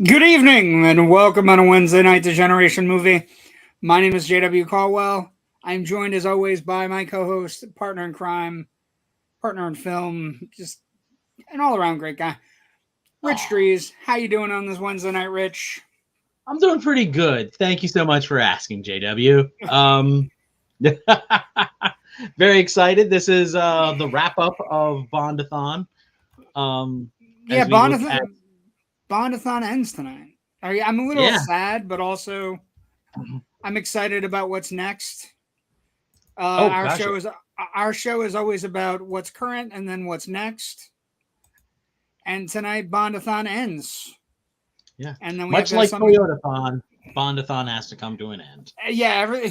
Good evening and welcome on a Wednesday night to Generation Movie. My name is JW Colwell. I'm joined as always by my co-host, partner in crime, partner in film, just an all-around great guy, Rich Oh, Drees. How you doing on this Wednesday night, Rich? I'm doing pretty good. Thank you so much for asking, JW. Very excited. This is the wrap up of Bond-A-THON. Yeah, As we look at, Bond-A-thon ends tonight. I'm a little yeah. sad, but also I'm excited about what's next. Oh Our gosh, show is our show is always about what's current and then what's next. And tonight, Bond-A-thon ends. yeah. And then we have Much to have like something. Toyota-thon, Bond-A-THON has to come to an end. Yeah,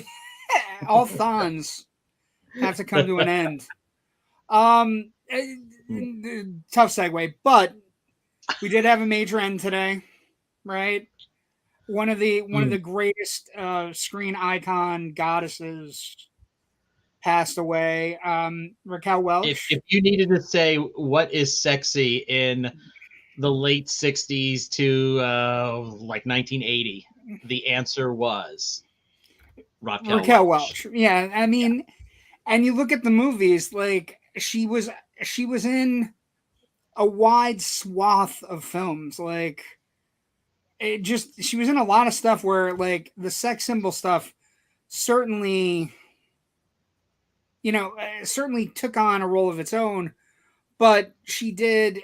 all thons have to come to an end. Um, Tough segue, but we did have a major end today, right? One of the Mm. greatest screen icon goddesses passed away. Raquel If Welch. you needed to say what is sexy in the late '60s to like 1980, the answer was Raquel Raquel Welch. Welch. Yeah, I mean, and you look at the movies, like she was in a wide swath of films, like it just she was in a lot of stuff where like the sex symbol stuff certainly certainly took on a role of its own, but she did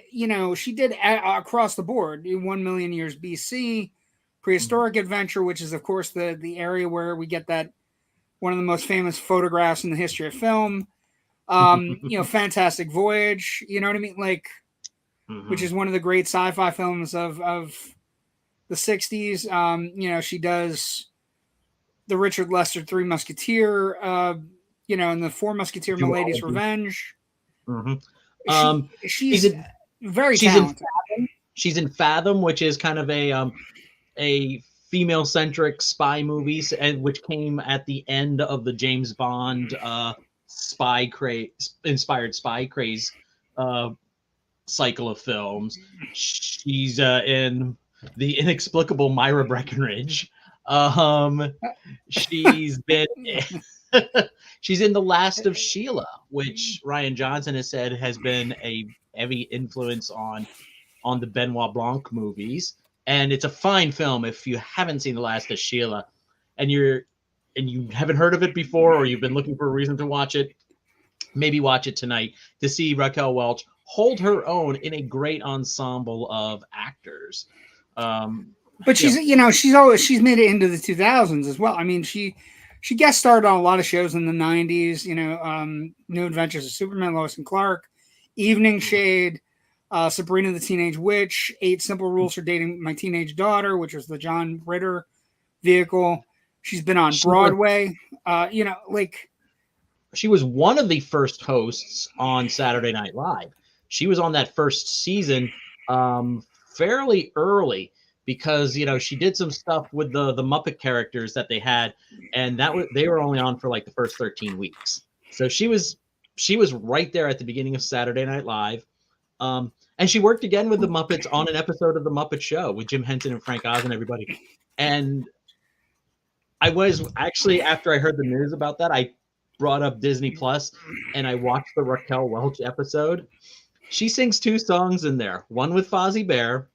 across the board in 1 million years BC, Mhm. prehistoric adventure, which is of course the area where we get that one of the most famous photographs in the history of film. Fantastic Voyage, you know what I mean, like, which Mhm. is one of the great sci-fi films of the 60s. She does the Richard Lester Three Musketeer, and the Four Musketeer Milady's Duology. Revenge. Mhm. She Um, she's she's in very she's in talented. she's in Fathom, which is kind of a female centric spy movies, and which came at the end of the James Bond spy craze inspired spy craze uh, cycle of films. She's in the inexplicable Myra Breckenridge. Um, she's been she's in The Last of Sheila, which Ryan Johnson has said has been a heavy influence on the Benoit Blanc movies. And it's a fine film if you haven't seen The Last of Sheila and you haven't heard of it before or you've been looking for a reason to watch it, maybe watch it tonight to see Raquel Welch hold her own in a great ensemble of actors. Um, But you know, she's made it into the 2000s as well. I mean, she guest starred on a lot of shows in the 90s. New Adventures of Superman, Lois and Clark, Evening Shade, Sabrina the Teenage Witch, Eight Simple Rules for Dating My Teenage Daughter, which was the John Ritter vehicle. She's been on she was Broadway. Like, she was one of the first hosts on Saturday Night Live. She was on that first season fairly early because she did some stuff with the Muppet characters that they had, and they were only on for like the first 13 weeks. So she was right there at the beginning of Saturday Night Live. And she worked again with the Muppets on an episode of the Muppet Show with Jim Henson and Frank Oz and everybody. And I was actually, after I heard the news about that, I brought up Disney Plus and I watched the Raquel Welch episode. She sings two songs in there, one with Fozzie Bear,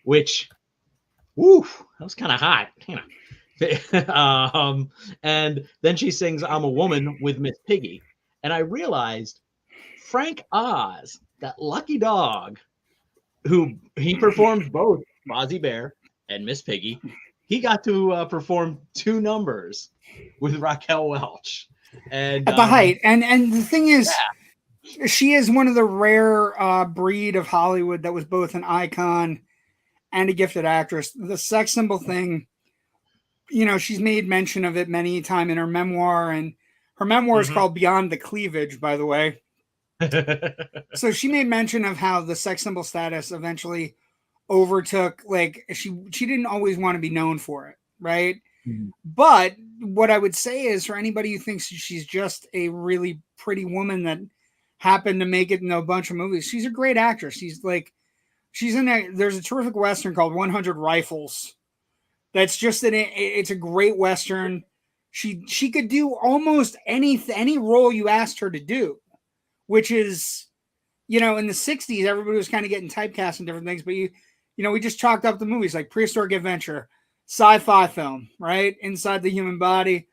which, woo, that was kind of hot, and then she sings I'm a Woman with Miss Piggy. And I realized Frank Oz, that lucky dog, who he performed both Fozzie Bear and Miss Piggy, he got to perform two numbers with Raquel Welch. And at the height. And the thing is, yeah, she is one of the rare breed of Hollywood that was both an icon and a gifted actress. The sex symbol thing, she's made mention of it many times in her memoir, and her memoir is mhm. called Beyond the Cleavage, by the way. So she made mention of how the sex symbol status eventually overtook, like, she didn't always want to be known for it, right? But what I would say is, for anybody who thinks she's just a really pretty woman that happened to make it in a bunch of movies, she's a great actress. She's in a, there's a terrific Western called 100 Rifles. That's just it's a great Western. She could do almost any role you asked her to do, which is, you know, in the 60s, everybody was kind of getting typecast in different things, but we just chalked up the movies like Prehistoric Adventure, sci-fi film, right? Inside the Human Body,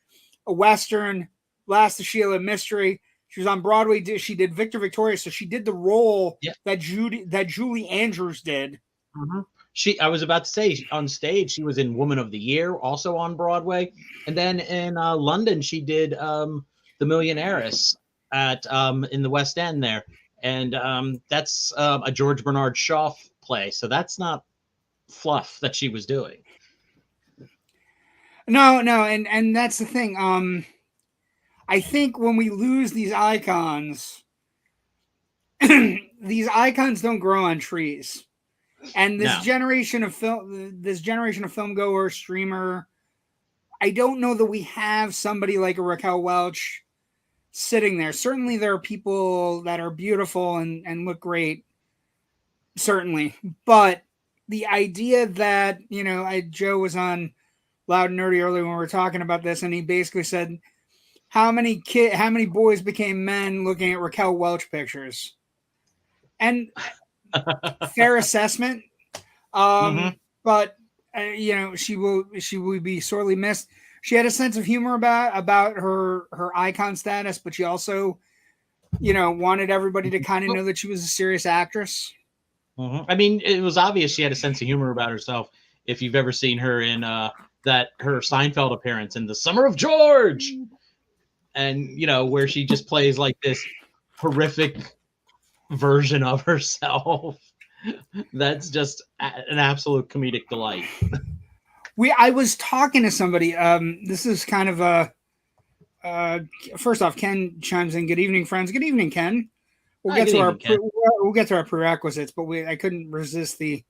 a Western, Last of Sheila, mystery. She was on Broadway. She did Victor Victoria, so she did the role that Julie Andrews did. Mm-hmm. I was about to say, on stage, she was in Woman of the Year, also on Broadway, and then in London, she did The Millionaires at in the West End there, and that's a George Bernard Shaw play, so that's not fluff that she was doing. No, and that's the thing. I think when we lose these icons, these icons don't grow on trees. And this generation of film goer, streamer, I don't know that we have somebody like a Raquel Welch sitting there. Certainly there are people that are beautiful and look great. Certainly. But the idea that, Joe was on Loud and Nerdy earlier when we were talking about this, and he basically said, how many boys became men looking at Raquel Welch pictures? And fair assessment. But she will be sorely missed. She had a sense of humor about her icon status, but she also, wanted everybody to kind of know that she was a serious actress. I mean, it was obvious she had a sense of humor about herself. If you've ever seen her in her Seinfeld appearance in The Summer of George, and where she just plays like this horrific version of herself. That's just an absolute comedic delight. I was talking to somebody. This is kind of a. First off, Ken chimes in. Good evening, friends. Good evening, Ken. We'll get to our prerequisites, but I couldn't resist the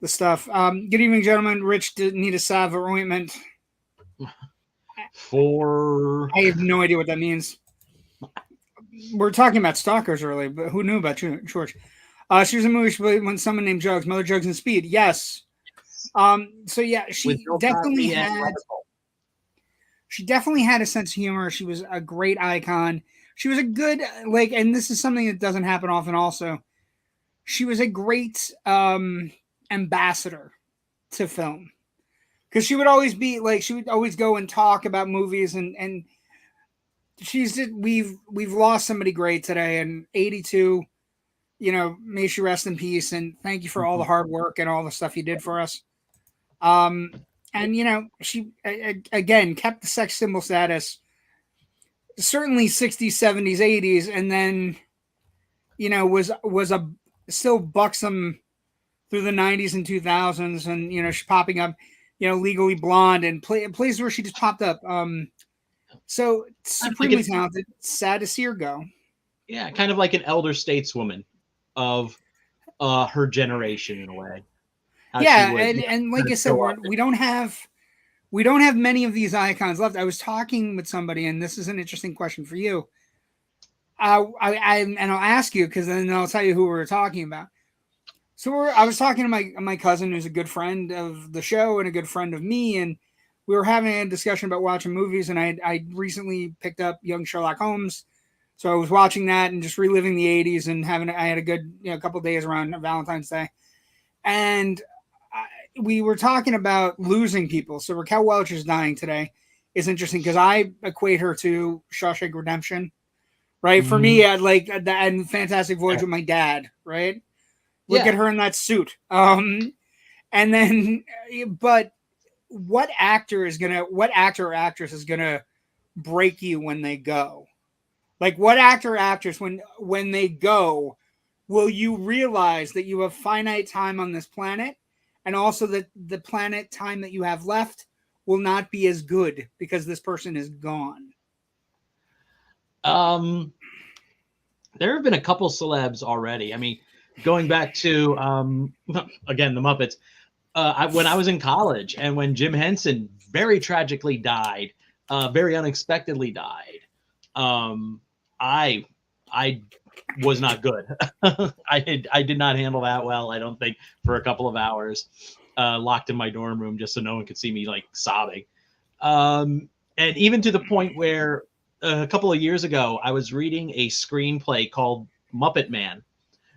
stuff. Good evening, gentlemen. Rich didn't need a salve or ointment. I have no idea what that means. We're talking about stalkers earlier, but who knew about George? She was in a movie she played when someone named Jugs, Mother Jugs and Speed. Yes. So yeah, she definitely had a sense of humor. She was a great icon. She was a good, and this is something that doesn't happen often also. She was a great ambassador to film. Because she would always be she would always go and talk about movies, and we've lost somebody great today, and 82, may she rest in peace, and thank you for all the hard work and all the stuff you did for us. And she again kept the sex symbol status, certainly 60s, 70s, 80s, and then was a still buxom through the 90s and 2000s, and she's popping up. Legally Blonde, and places where she just popped up. So supremely talented. Sad to see her go. Yeah, kind of like an elder stateswoman of her generation in a way. And like I said, we don't have many of these icons left. I was talking with somebody, and this is an interesting question for you. I'll ask you because then I'll tell you who we were talking about. So I was talking to my cousin, who's a good friend of the show and a good friend of me, and we were having a discussion about watching movies. And I recently picked up Young Sherlock Holmes, so I was watching that and just reliving the '80s and I had a good couple of days around Valentine's Day, and we were talking about losing people. So Raquel Welch is dying today. It's interesting because I equate her to Shawshank Redemption, right? For me, I like that and Fantastic Voyage with my dad, right? Look at her in that suit. And then, but what actor or actress is gonna break you when they go? Like, what actor or actress, when they go, will you realize that you have finite time on this planet, and also that the planet time that you have left will not be as good because this person is gone? There have been a couple celebs already. I mean, going back to again the Muppets, when I was in college and when Jim Henson very tragically died, very unexpectedly died, I was not good. I did not handle that well, I don't think, for a couple of hours, locked in my dorm room just so no one could see me like sobbing. And even to the point where a couple of years ago, I was reading a screenplay called Muppet Man,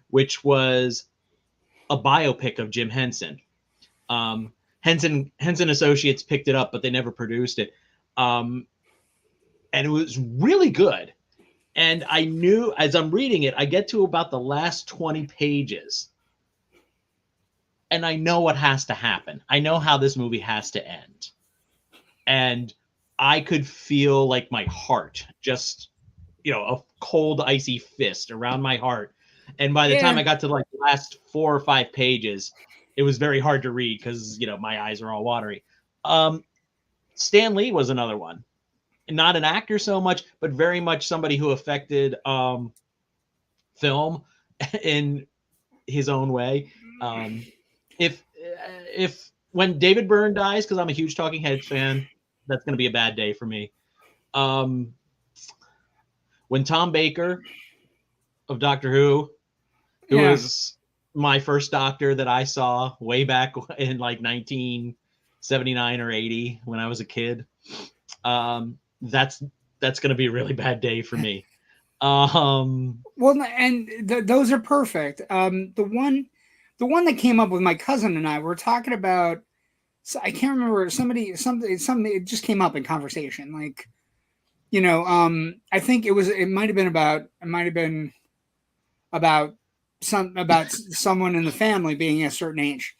which was a biopic of Jim Henson. Henson Associates picked it up, but they never produced it. And it was really good. And I knew as I'm reading it, I get to about the last 20 pages. And I know what has to happen. I know how this movie has to end. And I could feel like my heart just, a cold, icy fist around my heart. And by the time I got to like the last 4 or 5 pages, it was very hard to read because, my eyes are all watery. Stan Lee was another one. Not an actor so much, but very much somebody who affected film in his own way. If when David Byrne dies, because I'm a huge Talking Heads fan, that's going to be a bad day for me. When Tom Baker of Doctor Who was my first doctor that I saw way back in like 1979 or 80 when I was a kid, that's going to be a really bad day for me. Well, and those are perfect. The one that came up with my cousin and I were talking about. So I can't remember something. It just came up in conversation. Like, I think it might have been about someone in the family being a certain age,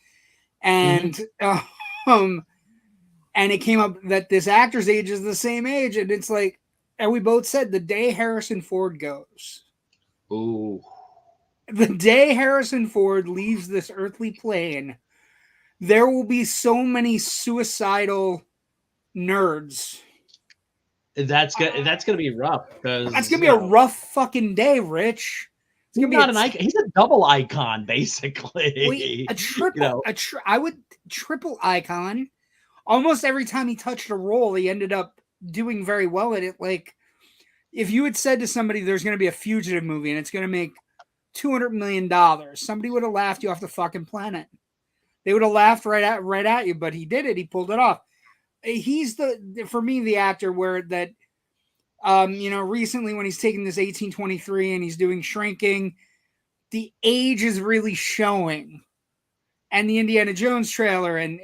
and and it came up that this actor's age is the same age, and it's like, and we both said the day Harrison Ford goes. Ooh. The day Harrison Ford leaves this earthly plane, there will be so many suicidal nerds. That's gonna be rough. That's gonna be a rough fucking day, Rich. He's not an icon. He's a double icon, basically. Wait, I would triple icon. Almost every time he touched a role, he ended up doing very well at it. Like, if you had said to somebody, "There's going to be a Fugitive movie and it's going to make $200 million," somebody would have laughed you off the fucking planet. They would have laughed right at you, but he did it. He pulled it off. He's for me, the actor where that, recently when he's taking this 1823 and he's doing Shrinking, the age is really showing. And the Indiana Jones trailer, and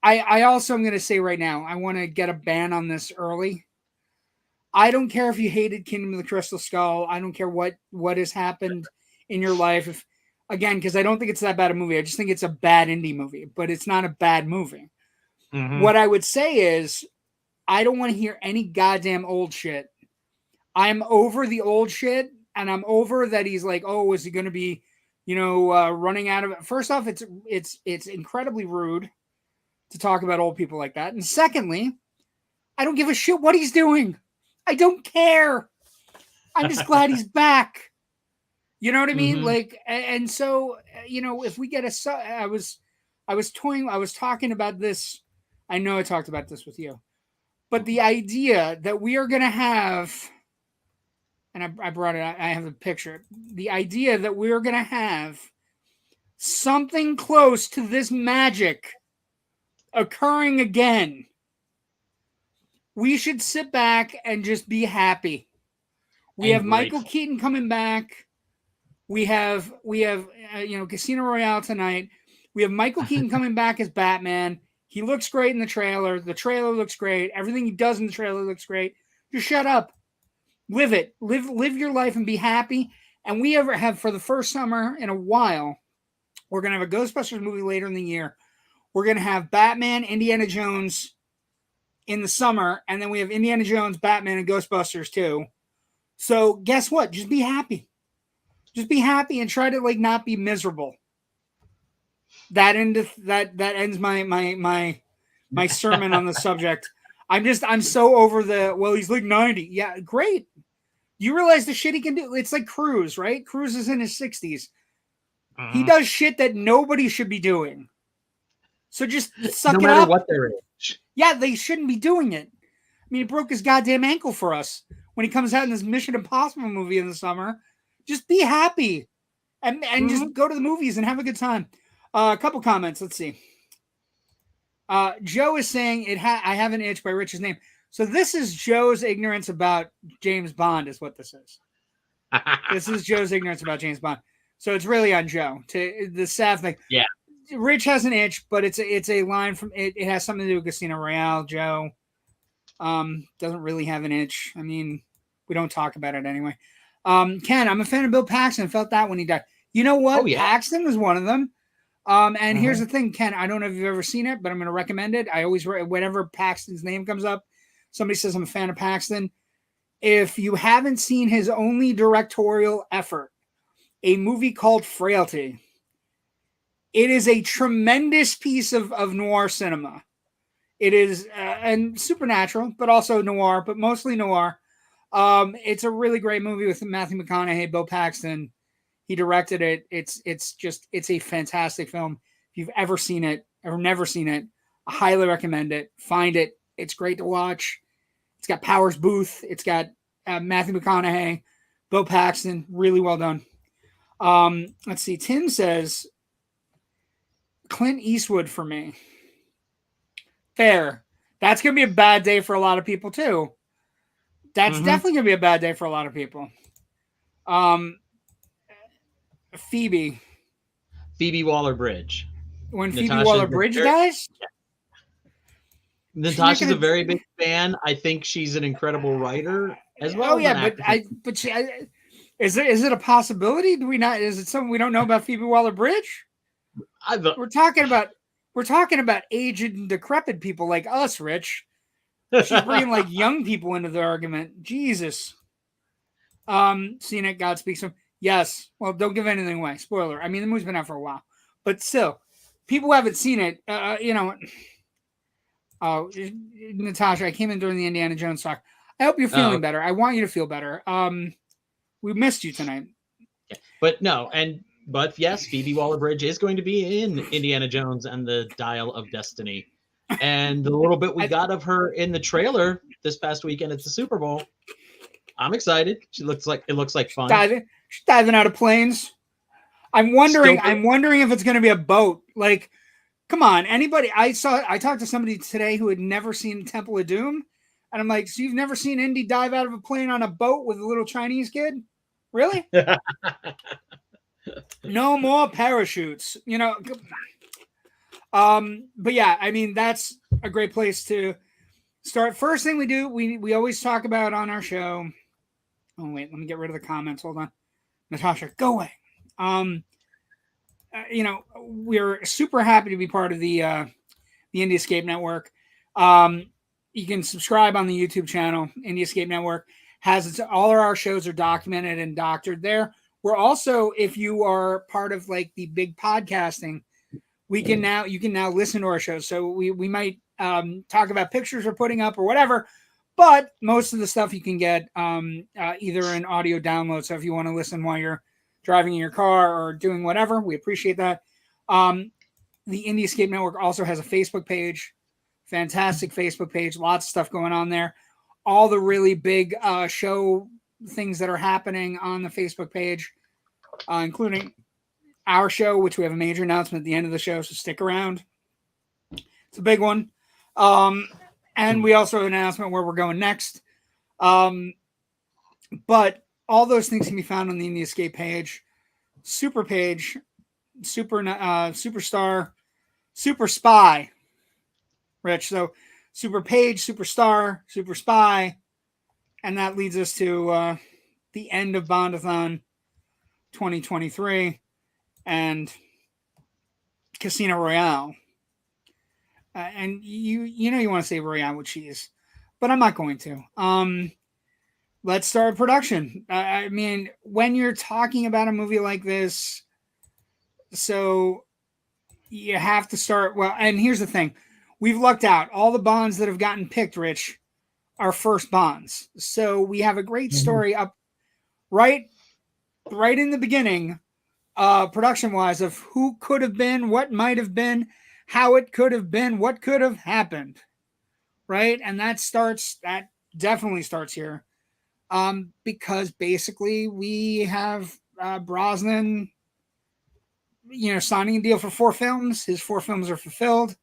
I also am going to say right now, I want to get a ban on this early. I don't care if you hated Kingdom of the Crystal Skull. I don't care what has happened in your life. Again, because I don't think it's that bad a movie. I just think it's a bad indie movie, but it's not a bad movie. Mm-hmm. What I would say is, I don't want to hear any goddamn old shit. I'm over the old shit, and I'm over that he's like, oh, is he going to be, running out of it? First off, it's incredibly rude to talk about old people like that. And secondly, I don't give a shit what he's doing. I don't care. I'm just glad he's back. You know what I mean? Mm-hmm. Like, and so, if we get I was talking about this. I know I talked about this with you, but the idea that we are going to have, and I brought it, I have a picture. The idea that we're going to have something close to this magic occurring again, we should sit back and just be happy. We have Michael Keaton coming back. We have Casino Royale tonight. We have Michael Keaton coming back as Batman. He looks great in the trailer. The trailer looks great. Everything he does in the trailer looks great. Just shut up. Live it. Live your life and be happy. And we have, for the first summer in a while, we're going to have a Ghostbusters movie later in the year. We're going to have Batman, Indiana Jones in the summer. And then we have Indiana Jones, Batman, and Ghostbusters too. So guess what? Just be happy. Just be happy and try to not be miserable. That ends my sermon on the subject. I'm so over he's like 90. Yeah, great. You realize the shit he can do? It's like Cruise, right? Cruise is in his 60s. Uh-huh. He does shit that nobody should be doing. So just suck it up. No matter what their age. Yeah, they shouldn't be doing it. I mean, he broke his goddamn ankle for us. when he comes out in this Mission Impossible movie in the summer. Just be happy and just go to the movies and have a good time. A couple comments. Let's see. Joe is saying I have an itch by Rich's name. So this is Joe's ignorance about James Bond is what this is. This is Joe's ignorance about James Bond. So it's really on Joe to the sad thing. Yeah. Rich has an itch, but it's a line from it. It has something to do with Casino Royale. Joe doesn't really have an itch. I mean, we don't talk about it anyway. Ken, I'm a fan of Bill Paxton. Felt that when he died. You know what? Oh, yeah. Paxton was one of them. And here's the thing, Ken. I don't know if you've ever seen it, but I'm going to recommend it. I always, whenever Paxton's name comes up, somebody says I'm a fan of Paxton. If you haven't seen his only directorial effort, a movie called Frailty, it is a tremendous piece of noir cinema. It is and supernatural, but also noir, but mostly noir. It's a really great movie with Matthew McConaughey, Bill Paxton. He directed it. It's a fantastic film. If you've ever seen it or never seen it, I highly recommend it. Find it. It's great to watch. It's got Powers Booth. It's got Matthew McConaughey, Bill Paxton. Really well done. Let's see. Tim says Clint Eastwood for me. Fair. That's going to be a bad day for a lot of people too. That's definitely going to be a bad day for a lot of people. Phoebe Waller-Bridge. When Phoebe Waller-Bridge dies? Yeah. Natasha's a very big fan. I think she's an incredible writer as well. Oh yeah, is it a possibility? Do we not? Is it something we don't know about Phoebe Waller-Bridge? We're talking about aged and decrepit people like us, Rich. She's bringing like young people into the argument. Jesus. Seen it, God speaks to him. Yes. Well, don't give anything away. Spoiler. I mean, the movie's been out for a while, but still, people who haven't seen it, Oh, Natasha, I came in during the Indiana Jones talk. I hope you're feeling better. I want you to feel better. We missed you tonight. But yes, Phoebe Waller-Bridge is going to be in Indiana Jones and the Dial of Destiny. And the little bit we got of her in the trailer this past weekend at the Super Bowl, I'm excited. It looks like fun. She's diving out of planes. I'm wondering if it's going to be a boat. Like, come on, anybody? I talked to somebody today who had never seen Temple of Doom, and I'm like, so you've never seen Indy dive out of a plane on a boat with a little Chinese kid? Really? No more parachutes, But yeah, I mean, that's a great place to start. First thing we do, we always talk about on our show. Oh wait, let me get rid of the comments. Hold on, Natasha, go away. We're super happy to be part of the Indie Escape Network. You can subscribe on the YouTube channel. Indie Escape Network has all of our shows are documented and doctored there. We're also, if you are part of like the big podcasting, you can now listen to our shows. So we might talk about pictures we're putting up or whatever, but most of the stuff you can get either an audio download. So if you want to listen while you're driving in your car or doing whatever, we appreciate that. The Indie Escape Network also has a Facebook page, fantastic Facebook page, lots of stuff going on there. All the really big show things that are happening on the Facebook page, including our show, which we have a major announcement at the end of the show, so stick around. It's a big one. And we also have an announcement where we're going next. But all those things can be found on the Indie Escape page, super page, superstar, super spy, Rich. So super page, superstar, super spy. And that leads us to the end of BOND-A-THON 2023 and Casino Royale. And you want to say Royale with cheese, but I'm not going to. Let's start production. I mean, when you're talking about a movie like this, so you have to start. Well, and here's the thing. We've lucked out. All the Bonds that have gotten picked, Rich, are first Bonds. So we have a great story up right in the beginning, production-wise, of who could have been, what might have been, how it could have been, what could have happened, right? And that definitely starts here. because basically we have Brosnan, signing a deal for 4 films. His 4 films are fulfilled.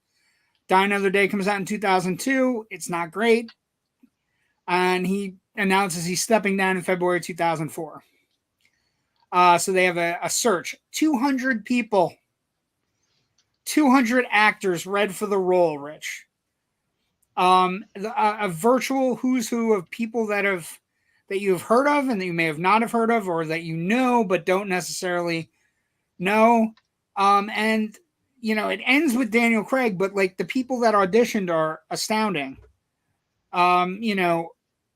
Die Another Day comes out in 2002. It's not great. And he announces he's stepping down in February 2004. So they have a search. 200 people. 200 actors read for the role, Rich. A virtual who's who of people that you've heard of and that you may have not have heard of, or that you know but don't necessarily know. And it ends with Daniel Craig, but like the people that auditioned are astounding.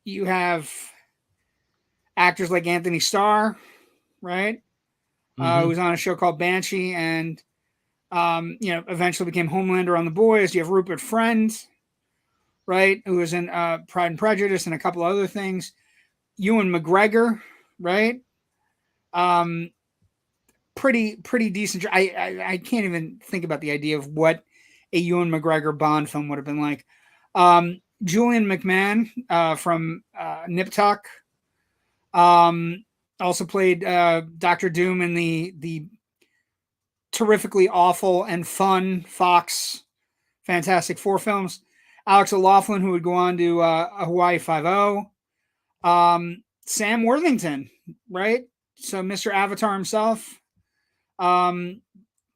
You have actors like Anthony Starr, right? Who's on a show called Banshee, and eventually became Homelander on The Boys. You have Rupert Friend, right, who was in Pride and Prejudice and a couple other things. Ewan McGregor, right? Pretty decent. I can't even think about the idea of what a Ewan McGregor Bond film would have been like. Julian McMahon from Nip Tuck also played Dr. Doom in the terrifically awful and fun Fox Fantastic Four films. Alex O'Loughlin, who would go on to Hawaii Five-0. Sam Worthington, right? So Mr. Avatar himself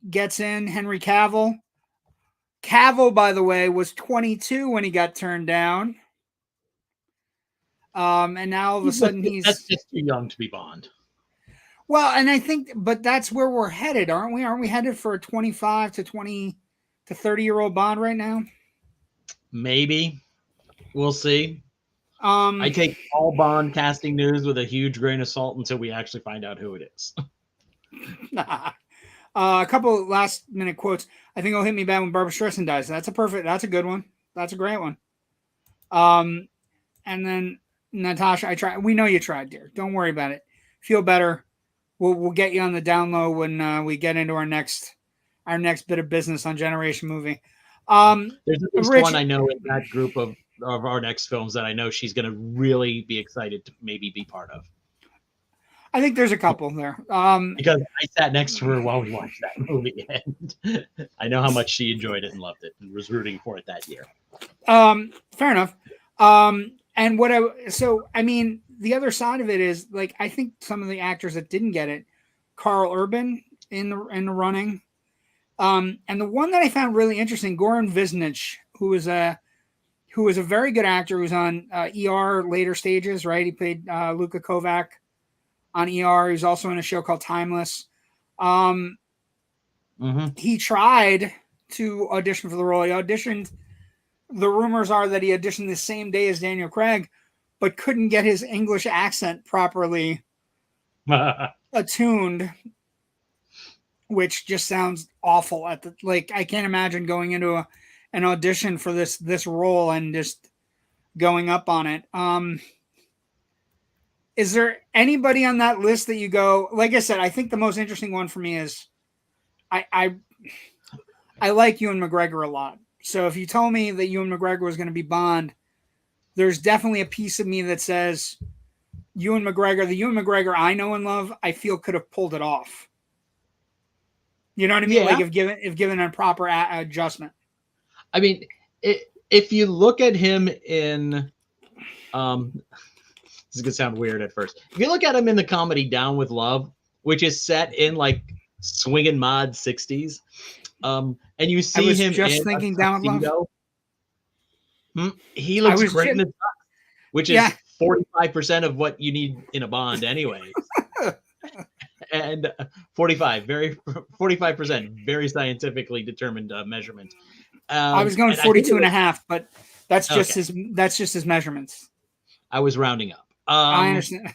gets in. Henry Cavill. Cavill, by the way, was 22 when he got turned down. And now all of a sudden that's just too young to be Bond. Well, and I think, but that's where we're headed, aren't we? Aren't we headed for a 25 to 20 to 30-year-old Bond right now? Maybe. We'll see. I take all Bond casting news with a huge grain of salt until we actually find out who it is. A couple last minute quotes. I think it'll hit me bad when Barbara Streisand dies. That's a good one. That's a great one. And then Natasha, we know you tried, dear. Don't worry about it. Feel better. We'll get you on the down low when we get into our next bit of business on Generation Movie. There's at least one I know in that group of our next films that I know she's going to really be excited to maybe be part of. I think there's a couple there. Because I sat next to her while we watched that movie, and I know how much she enjoyed it and loved it and was rooting for it that year. Fair enough. And the other side of it is, like, I think some of the actors that didn't get it, Carl Urban in the running, and the one that I found really interesting, Goran Visnich, who was a very good actor, who was on ER later stages, right? He played Luka Kovac on ER. He was also in a show called Timeless. He tried to audition for the role. He auditioned. The rumors are that he auditioned the same day as Daniel Craig, but couldn't get his English accent properly attuned, which just sounds awful. I can't imagine going into an audition for this role and just going up on it. Is there anybody on that list that you go, like I said, I think the most interesting one for me is I like Ewan McGregor a lot. So if you told me that Ewan McGregor was going to be Bond, there's definitely a piece of me that says the Ewan McGregor I know and love, I feel could have pulled it off. You know what I mean? Yeah. Like if given a proper adjustment. I mean, if you look at him in, this is gonna sound weird at first. If you look at him in the comedy Down with Love, which is set in like swinging mod 60s, and you see him just thinking Down with Love. He looks great in the which is 45% of what you need in a Bond anyway. And 45%, very scientifically determined measurement. I was going 42 and a half, but that's just his measurements. I was rounding up. I understand.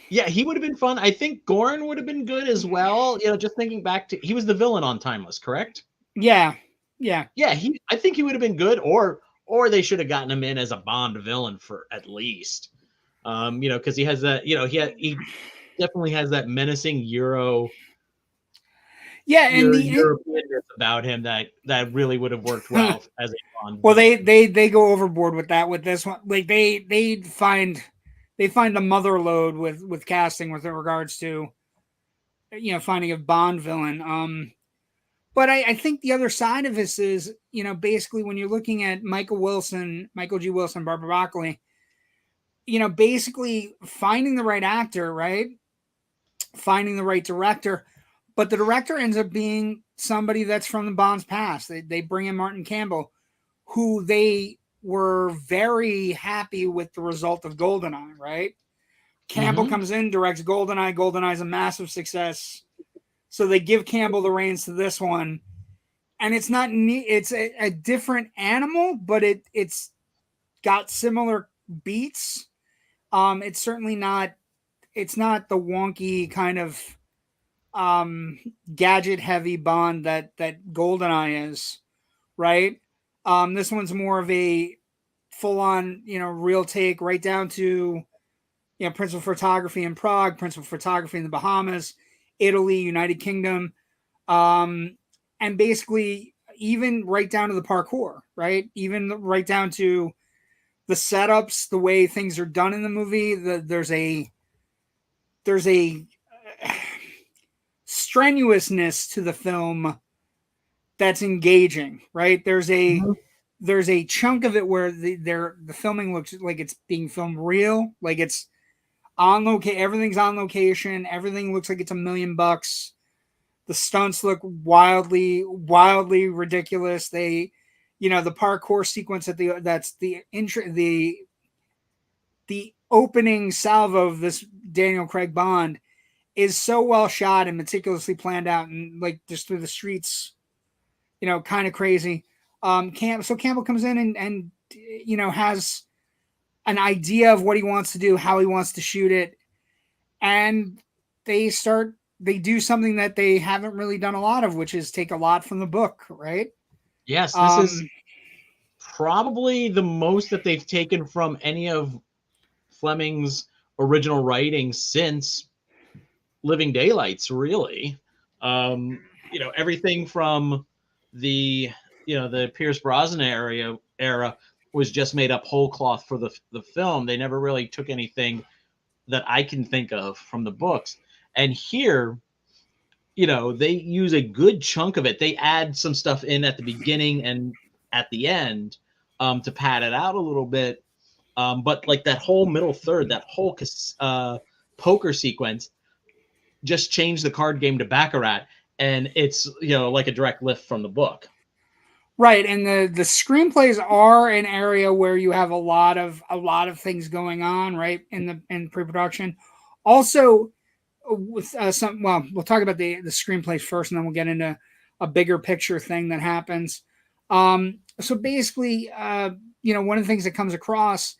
Yeah, he would have been fun. I think Goran would have been good as well. You know, just thinking back to, he was the villain on Timeless, correct? Yeah. I think he would have been good, or they should have gotten him in as a Bond villain for at least. Because he has that. He definitely has that menacing Euro. Yeah, and the Europeanness about him that really would have worked well as a Bond. Well, they go overboard with that with this one. Like they find the mother lode with casting with regards to finding a Bond villain. But I think the other side of this is basically when you're looking at Michael G. Wilson, Barbara Broccoli, basically finding the right actor, right? Finding the right director, but the director ends up being somebody that's from the Bond's past. They bring in Martin Campbell, who they were very happy with the result of GoldenEye, right? Campbell comes in, directs GoldenEye. GoldenEye's a massive success. So they give Campbell the reins to this one. And it's not neat. It's a different animal, but it's got similar beats. It's certainly not, it's not the wonky kind of gadget heavy Bond that GoldenEye is, right? This one's more of a full on, real take, right down to, principal photography in Prague, principal photography in the Bahamas, Italy, United Kingdom, and basically even right down to the parkour, right? Even right down to the setups, the way things are done in the movie. There's a strenuousness to the film that's engaging, right? There's a chunk of it where the filming looks like it's being filmed real, like it's on location. Everything's on location. Everything looks like it's $1 million. The stunts look wildly ridiculous. They, the parkour sequence that's the opening salvo of this Daniel Craig Bond is so well shot and meticulously planned out, and like just through the streets, kind of crazy. So Campbell comes in and has an idea of what he wants to do, how he wants to shoot it, and they do something that they haven't really done a lot of, which is take a lot from the book, right? Yes, this is probably the most that they've taken from any of Fleming's original writings since Living Daylights, really. Everything from the Pierce Brosnan era was just made up whole cloth for the film. They never really took anything that I can think of from the books. And here, they use a good chunk of it. They add some stuff in at the beginning and at the end to pad it out a little bit. But like that whole middle third, that whole poker sequence, just changed the card game to Baccarat, and it's like a direct lift from the book. Right, and the screenplays are an area where you have a lot of things going on, right, in pre-production. Also, with we'll talk about the screenplays first, and then we'll get into a bigger picture thing that happens. So basically, one of the things that comes across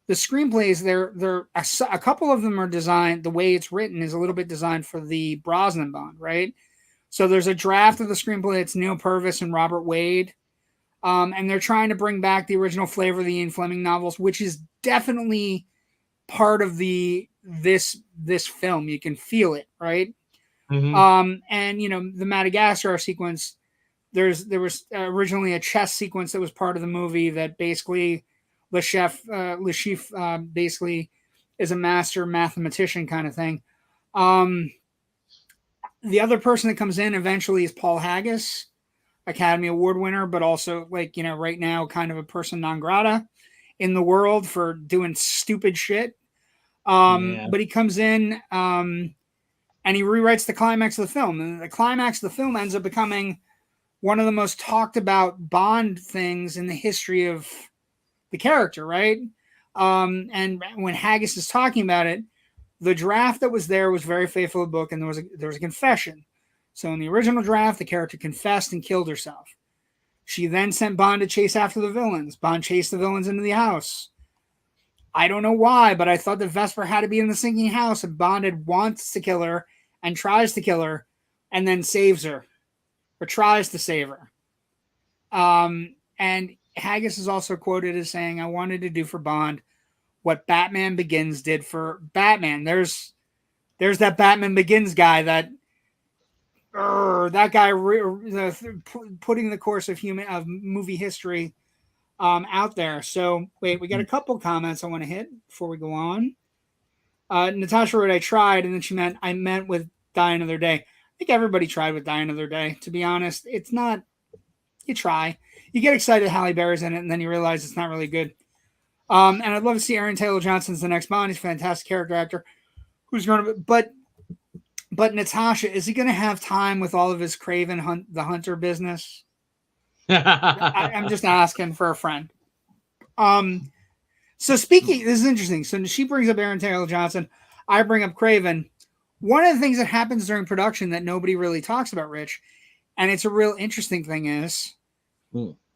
the screenplays, they're a couple of them are designed, the way it's written is a little bit designed for the Brosnan Bond, right? So there's a draft of the screenplay. It's Neil Purvis and Robert Wade. And they're trying to bring back the original flavor of the Ian Fleming novels, which is definitely part of this film. You can feel it, right? And the Madagascar sequence, there was originally a chess sequence that was part of the movie that basically Le Chiffre basically is a master mathematician kind of thing. The other person that comes in eventually is Paul Haggis, Academy Award winner, but also right now kind of a person non grata in the world for doing stupid shit. But he comes in and he rewrites the climax of the film. And the climax of the film ends up becoming one of the most talked about Bond things in the history of the character, right? And when Haggis is talking about it, the draft that was there was very faithful to the book, and there was a confession. So in the original draft, the character confessed and killed herself. She then sent Bond to chase after the villains. Bond chased the villains into the house. I don't know why, but I thought that Vesper had to be in the sinking house, and Bond wants to kill her and tries to kill her and then saves her or tries to save her. And Haggis is also quoted as saying, "I wanted to do for Bond what Batman Begins did for Batman." There's that Batman Begins guy that That guy putting the course of movie history out there. So wait, we got a couple comments I want to hit before we go on. Natasha wrote, "I tried," and then she meant I meant with Die Another Day. I think everybody tried with Die Another Day. To be honest, it's not. You try, you get excited Halle Berry's in it, and then you realize it's not really good. And I'd love to see Aaron Taylor Johnson's the next Bond. He's a fantastic character actor. Who's going to? But Natasha, is he going to have time with all of his Craven the Hunter business? I'm just asking for a friend. So speaking, this is interesting. So she brings up Aaron Taylor Johnson. I bring up Craven. One of the things that happens during production that nobody really talks about, Rich, and it's a real interesting thing is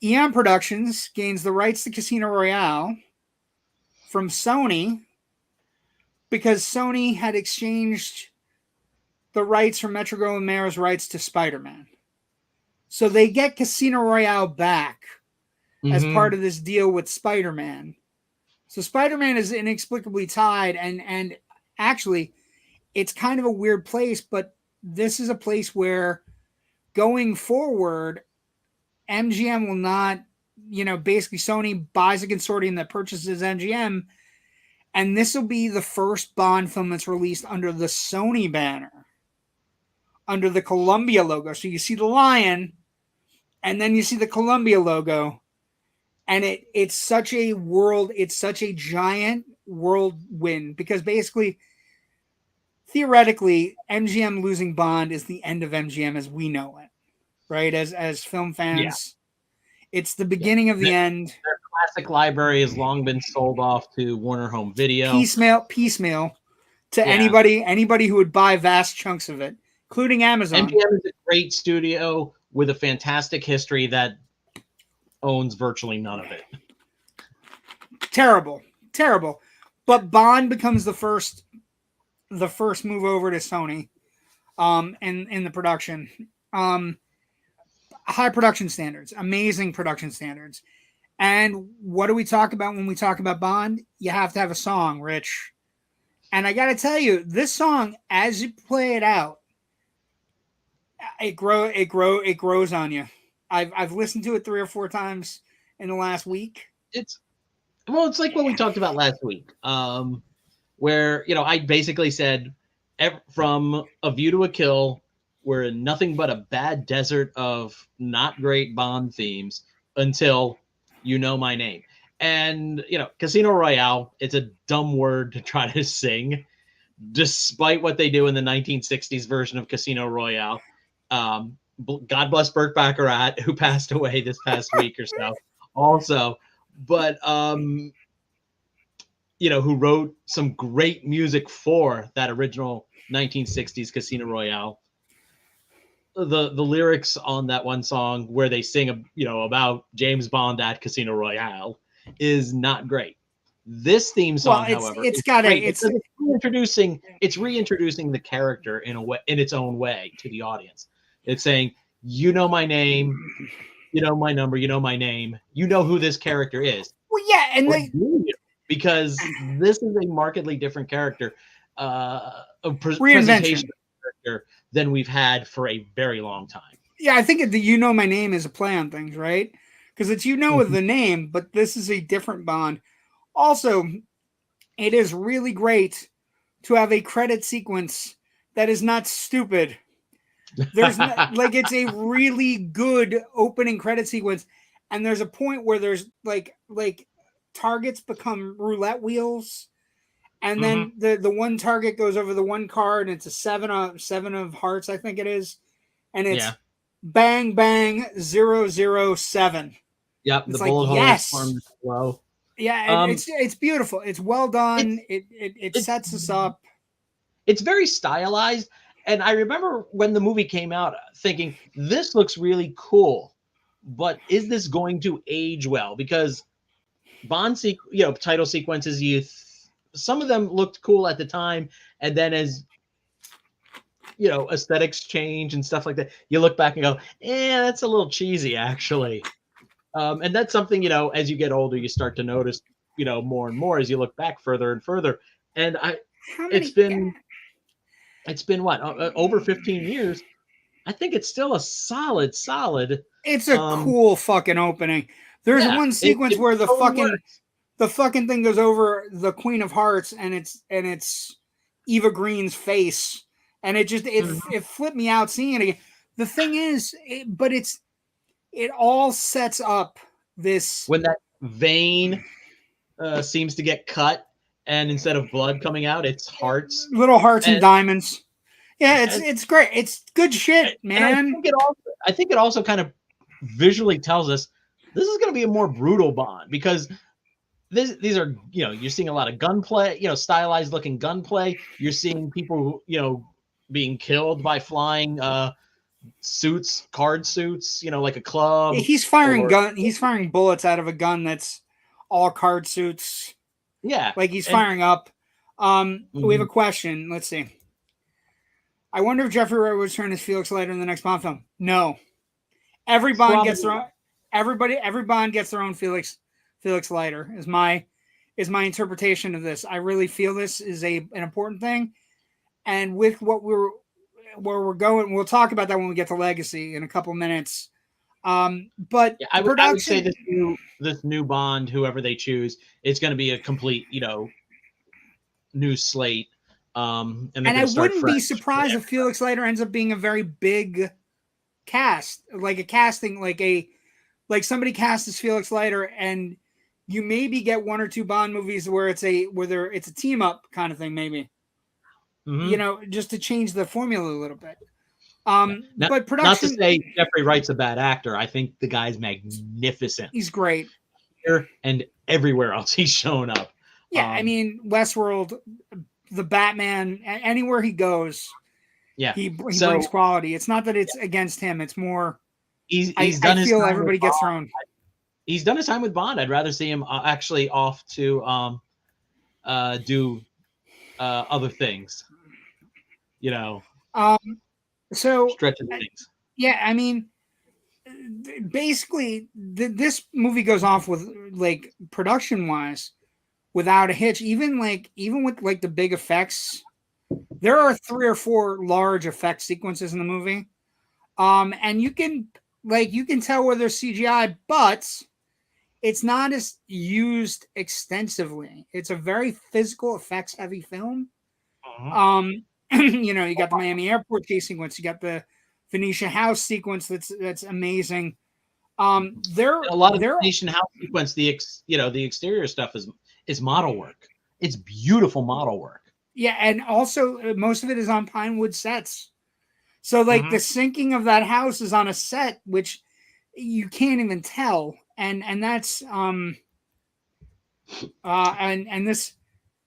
Eon Productions gains the rights to Casino Royale from Sony because Sony had exchanged the rights from Metro-Goldwyn-Mayer's rights to Spider-Man. So they get Casino Royale back as part of this deal with Spider-Man. So Spider-Man is inexplicably tied, and actually, it's kind of a weird place, but this is a place where going forward, MGM will not, basically Sony buys a consortium that purchases MGM, and this will be the first Bond film that's released under the Sony banner, under the Columbia logo. So you see the lion, and then you see the Columbia logo. And it's such a giant whirlwind because basically, theoretically, MGM losing Bond is the end of MGM as we know it, right? As film fans, it's the beginning of the end. Their classic library has long been sold off to Warner Home Video. Piecemeal to anybody who would buy vast chunks of it, including Amazon. MGM is a great studio with a fantastic history that owns virtually none of it. Terrible. But Bond becomes the first move over to Sony, in the production. High production standards, amazing production standards. And what do we talk about when we talk about Bond? You have to have a song, Rich. And I got to tell you, this song, as you play it out, it grows on you. I've listened to it 3 or 4 times in the last week. It's like what we talked about last week, where I basically said from A View to a Kill, we're in nothing but a bad desert of not great Bond themes until You Know My Name. And Casino Royale, it's a dumb word to try to sing, despite what they do in the 1960s version of Casino Royale. God bless Burt Baccarat, who passed away this past week or so also, but who wrote some great music for that original 1960s Casino Royale. The lyrics on that one song where they sing about James Bond at Casino Royale is not great. This theme song, however, it's reintroducing the character in its own way to the audience. It's saying, you know my name, you know my number, you know my name, you know who this character is. Well, yeah, and because this is a markedly different character, presentation character than we've had for a very long time. Yeah, I think the You Know My Name is a play on things, right? Because it's with the name, but this is a different Bond. Also, it is really great to have a credit sequence that is not stupid. There's it's a really good opening credit sequence, and there's a point where there's like targets become roulette wheels, and then the one target goes over the one card, and it's a seven of hearts, I think it is, and it's bang bang 007. Yep, it's the bullet yes. Form low. Yeah, it's beautiful. It's well done. It sets us up. It's very stylized. And I remember when the movie came out thinking, this looks really cool, but is this going to age well? Because Bond, title sequences, some of them looked cool at the time. And then as, aesthetics change and stuff like that, you look back and go, that's a little cheesy, actually. And that's something, as you get older, you start to notice, more and more as you look back further and further. And it's been what, over 15 years I think it's still a solid. It's a cool fucking opening. There's one sequence where the totally fucking thing goes over the Queen of Hearts, and it's Eva Green's face, and it flipped me out seeing it again. The thing is, it all sets up this when that vein seems to get cut, and instead of blood coming out, it's hearts, little hearts and diamonds. Yeah, it's great. It's good shit, man. I think it also kind of visually tells us this is going to be a more brutal Bond, because these are, you're seeing a lot of gunplay, stylized looking gunplay. You're seeing people, being killed by flying suits, card suits, like a club. He's firing bullets out of a gun that's all card suits. Yeah. Like he's firing up. We have a question. Let's see. I wonder if Jeffrey Wright would turn as Felix Leiter in the next Bond film. No. Every Bond gets their own. Every Bond gets their own Felix Leiter. Is my interpretation of this. I really feel this is an important thing, and with where we're going, we'll talk about that when we get to Legacy in a couple minutes. But I would say this new Bond, whoever they choose, it's going to be a complete, new slate. And I wouldn't be surprised if Felix Leiter ends up being a very big cast, like a casting, like somebody cast as Felix Leiter, and you maybe get one or two Bond movies where it's a team up kind of thing, maybe. Just to change the formula a little bit. But production. Not to say Jeffrey Wright's a bad actor. I think the guy's magnificent. He's great. Here and everywhere else he's shown up. Yeah, I mean, Westworld, the Batman, anywhere he goes, he brings quality. It's not that it's against him. It's more. I feel everybody gets their own. He's done his time with Bond. I'd rather see him actually off to do other things. So stretching things. Yeah, I mean, basically, this movie goes off with production wise, without a hitch. Even with the big effects, there are 3 or 4 large effect sequences in the movie, and you can tell where there's CGI, but it's not as used extensively. It's a very physical effects heavy film. You got the Miami airport chase sequence, you got the Phoenicia house sequence that's amazing. A lot of the Phoenician house sequence, the exterior stuff is model work. It's beautiful model work. Yeah, and also most of it is on Pinewood sets. So the sinking of that house is on a set, which you can't even tell. And that's and this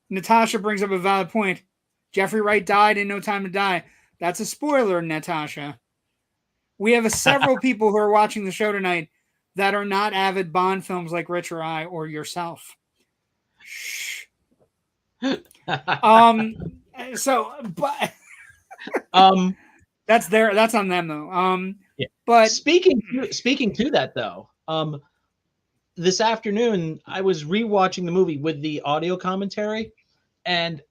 Natasha brings up a valid point. Jeffrey Wright died in No Time to Die. That's a spoiler, Natasha. We have several people who are watching the show tonight that are not avid Bond films like Rich or I or yourself. Shh. That's on them though. But speaking to that though, this afternoon I was rewatching the movie with the audio commentary, and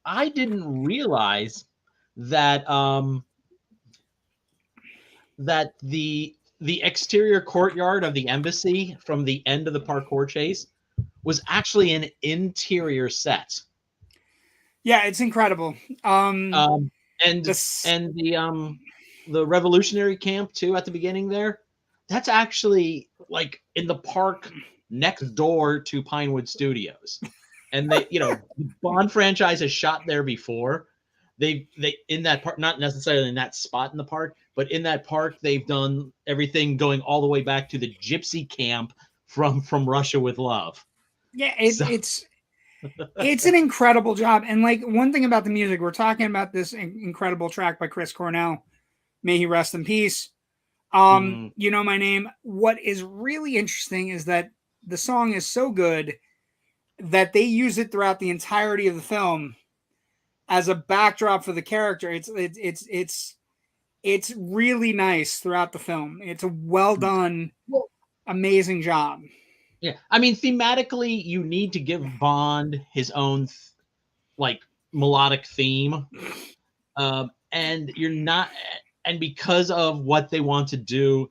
I didn't realize that that the exterior courtyard of the embassy from the end of the parkour chase was actually an interior set. Yeah, it's incredible. The revolutionary camp too at the beginning there, that's actually like in the park next door to Pinewood Studios. And they, Bond franchise has shot there before. They in that park, not necessarily in that spot in the park, but in that park, they've done everything going all the way back to the gypsy camp from Russia with Love. Yeah, it's an incredible job. And one thing about the music, we're talking about this incredible track by Chris Cornell. May he rest in peace. You Know My Name. What is really interesting is that the song is so good that they use it throughout the entirety of the film as a backdrop for the character. It's really nice throughout the film. It's a well done, amazing job. Yeah, I mean, thematically, you need to give Bond his own melodic theme, and you're not. because of what they want to do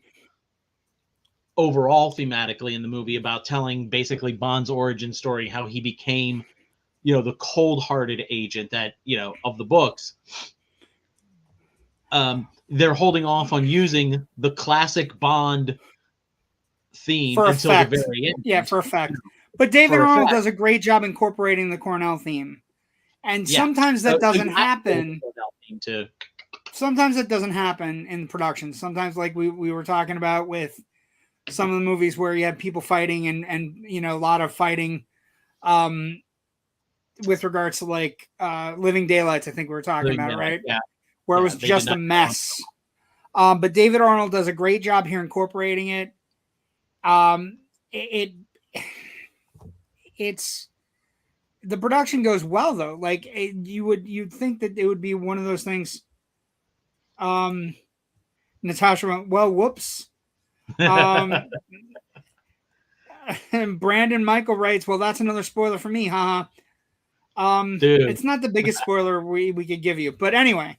overall thematically in the movie about telling basically Bond's origin story, how he became, the cold-hearted agent that, of the books. They're holding off on using the classic Bond theme for until effect. the very end. Yeah, for effect. But David For Arnold effect. does a great job incorporating the Cornell theme. And Yeah. sometimes that So doesn't you have to happen. go that theme too. Sometimes it doesn't happen in production. Sometimes, like we were talking about with some of the movies where you have people fighting and a lot of fighting with regards to like Living Daylights, I think we were talking about, right? Yeah. Where it was just a mess. But David Arnold does a great job here incorporating it. It's the production goes well though. Like you'd think that it would be one of those things. Natasha went, well, whoops. And Brandon Michael writes, well, that's another spoiler for me, haha. It's not the biggest spoiler we could give you, but anyway,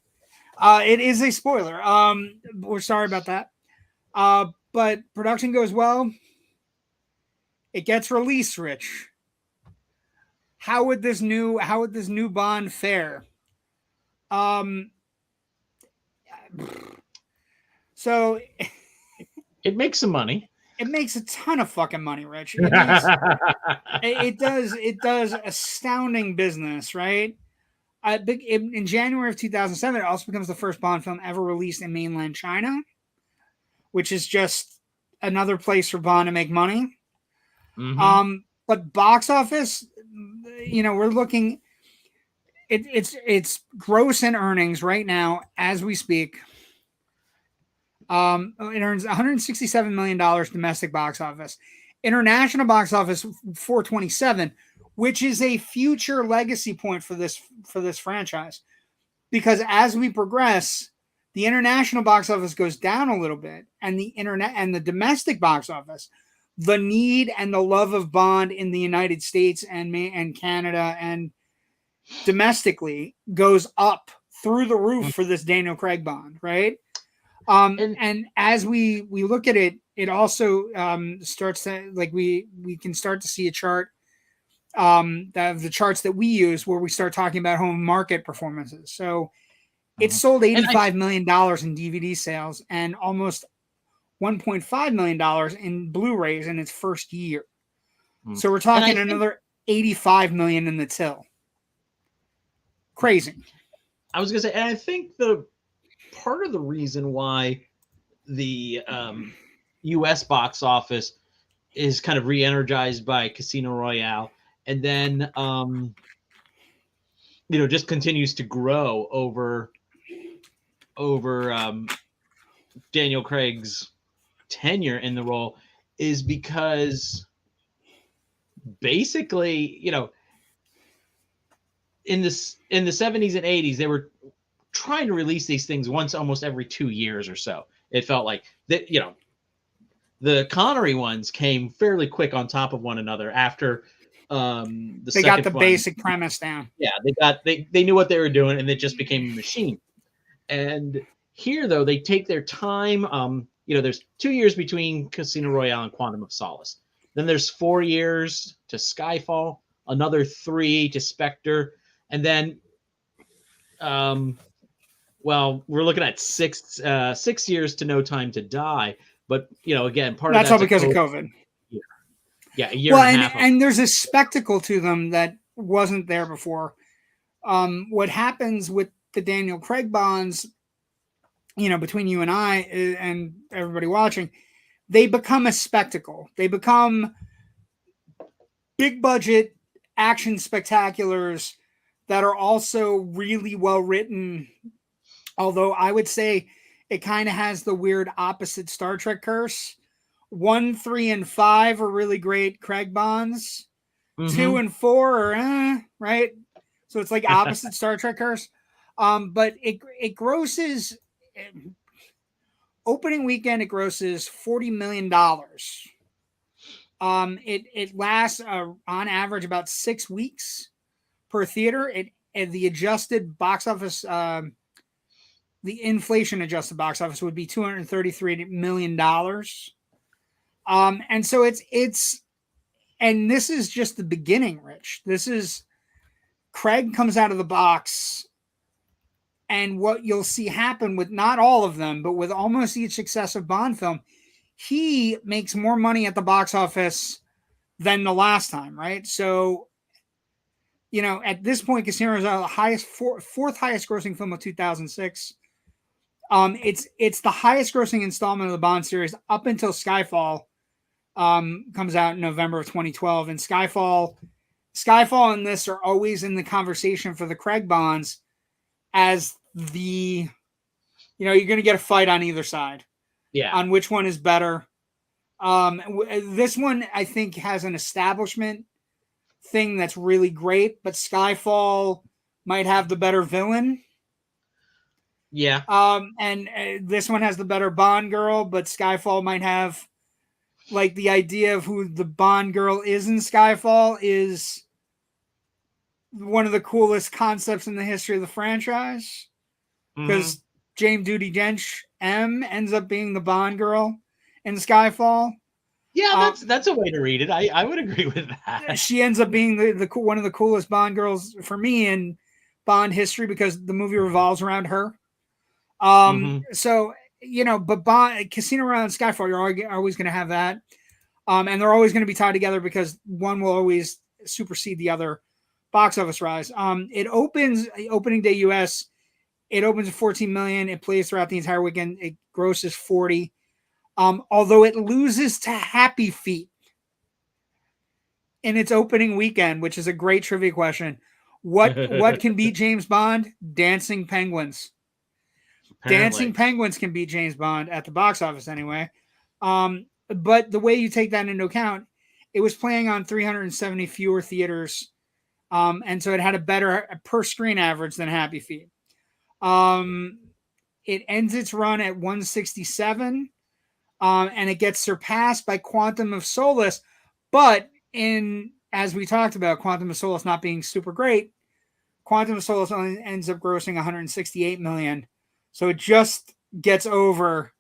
it is a spoiler. We're sorry about that. But production goes well. It gets released, Rich. How would this new Bond fare? So it makes some money. It makes a ton of fucking money, Rich. It does astounding business, right? In January of 2007, it also becomes the first Bond film ever released in mainland China, which is just another place for Bond to make money. Mm-hmm. But box office, we're looking. It's gross in earnings right now as we speak. It earns $167 million domestic box office. International box office 427, which is a future legacy point for this franchise, because as we progress, the international box office goes down a little bit, and the domestic box office, the need and the love of Bond in the United States and Canada and domestically goes up through the roof for this Daniel Craig Bond, right? And as we look at it, it also starts to, like, we can start to see a chart, the charts that we use where we start talking about home market performances. So it sold $85 million in DVD sales and almost $1.5 million in Blu-rays in its first year. So we're talking another $85 million in the till. Crazy. I was gonna say, and I think the part of the reason why the U.S. box office is kind of re-energized by Casino Royale, and then just continues to grow over Daniel Craig's tenure in the role, is because basically, in the 70s and 80s, they were trying to release these things once almost every 2 years or so. It felt like that, the Connery ones came fairly quick on top of one another after they got the basic premise down. Yeah, they knew what they were doing, and it just became a machine. And here, though, they take their time. There's 2 years between Casino Royale and Quantum of Solace. Then there's 4 years to Skyfall, another 3 to Spectre, and then we're looking at 6 years to No Time to Die. But again, part that's of all because of COVID. Yeah, a year and a half. And there's a spectacle to them that wasn't there before. What happens with the Daniel Craig Bonds, between you and I and everybody watching, they become a spectacle. They become big budget action spectaculars that are also really well written. Although I would say it kind of has the weird opposite Star Trek curse. 1, 3, and 5 are really great Craig Bonds. 2 and 4 are right. So it's like opposite Star Trek curse. But it grosses, opening weekend, it grosses $40 million. It lasts on average about 6 weeks per theater. The adjusted box office the inflation adjusted box office would be $233 million. And so and this is just the beginning, Rich. This is Craig comes out of the box, and what you'll see happen with not all of them, but with almost each successive Bond film, he makes more money at the box office than the last time, right? So, at this point, Casino Royale, the fourth highest grossing film of 2006. It's the highest grossing installment of the Bond series up until Skyfall comes out in November of 2012. And Skyfall and this are always in the conversation for the Craig Bonds as you're going to get a fight on either side. Yeah. On which one is better. This one, I think, has an establishment thing that's really great, but Skyfall might have the better villain. Yeah. And this one has the better Bond girl, but Skyfall might have, like, the idea of who the Bond girl is in Skyfall is one of the coolest concepts in the history of the franchise. Because James Judi Dench ends up being the Bond girl in Skyfall. Yeah, that's a way to read it. I would agree with that. She ends up being the one of the coolest Bond girls for me in Bond history because the movie revolves around her. So, but Casino Royale and Skyfall, you're always going to have that. And they're always going to be tied together because one will always supersede the other box office rise. It opens opening day US. It opens at 14 million. It plays throughout the entire weekend. It grosses 40. Although it loses to Happy Feet in its opening weekend, which is a great trivia question. What can beat James Bond? Dancing Penguins. Apparently. Dancing Penguins can beat James Bond at the box office anyway. But the way you take that into account, it was playing on 370 fewer theaters. And so it had a better per screen average than Happy Feet. It ends its run at 167. And it gets surpassed by Quantum of Solace. But as we talked about, Quantum of Solace not being super great, Quantum of Solace only ends up grossing 168 million. So it just gets over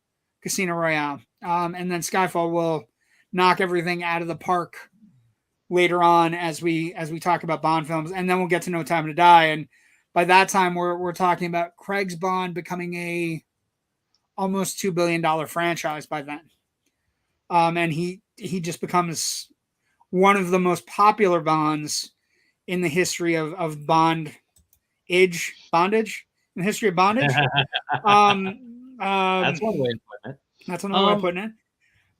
Casino Royale. And then Skyfall will knock everything out of the park later on as we talk about Bond films. And then we'll get to No Time to Die. And by that time, we're talking about Craig's Bond becoming a almost $2 billion franchise by then. And he just becomes one of the most popular Bonds in the history of bondage, in the history of bondage. That's one way of putting it. That's another way of putting it.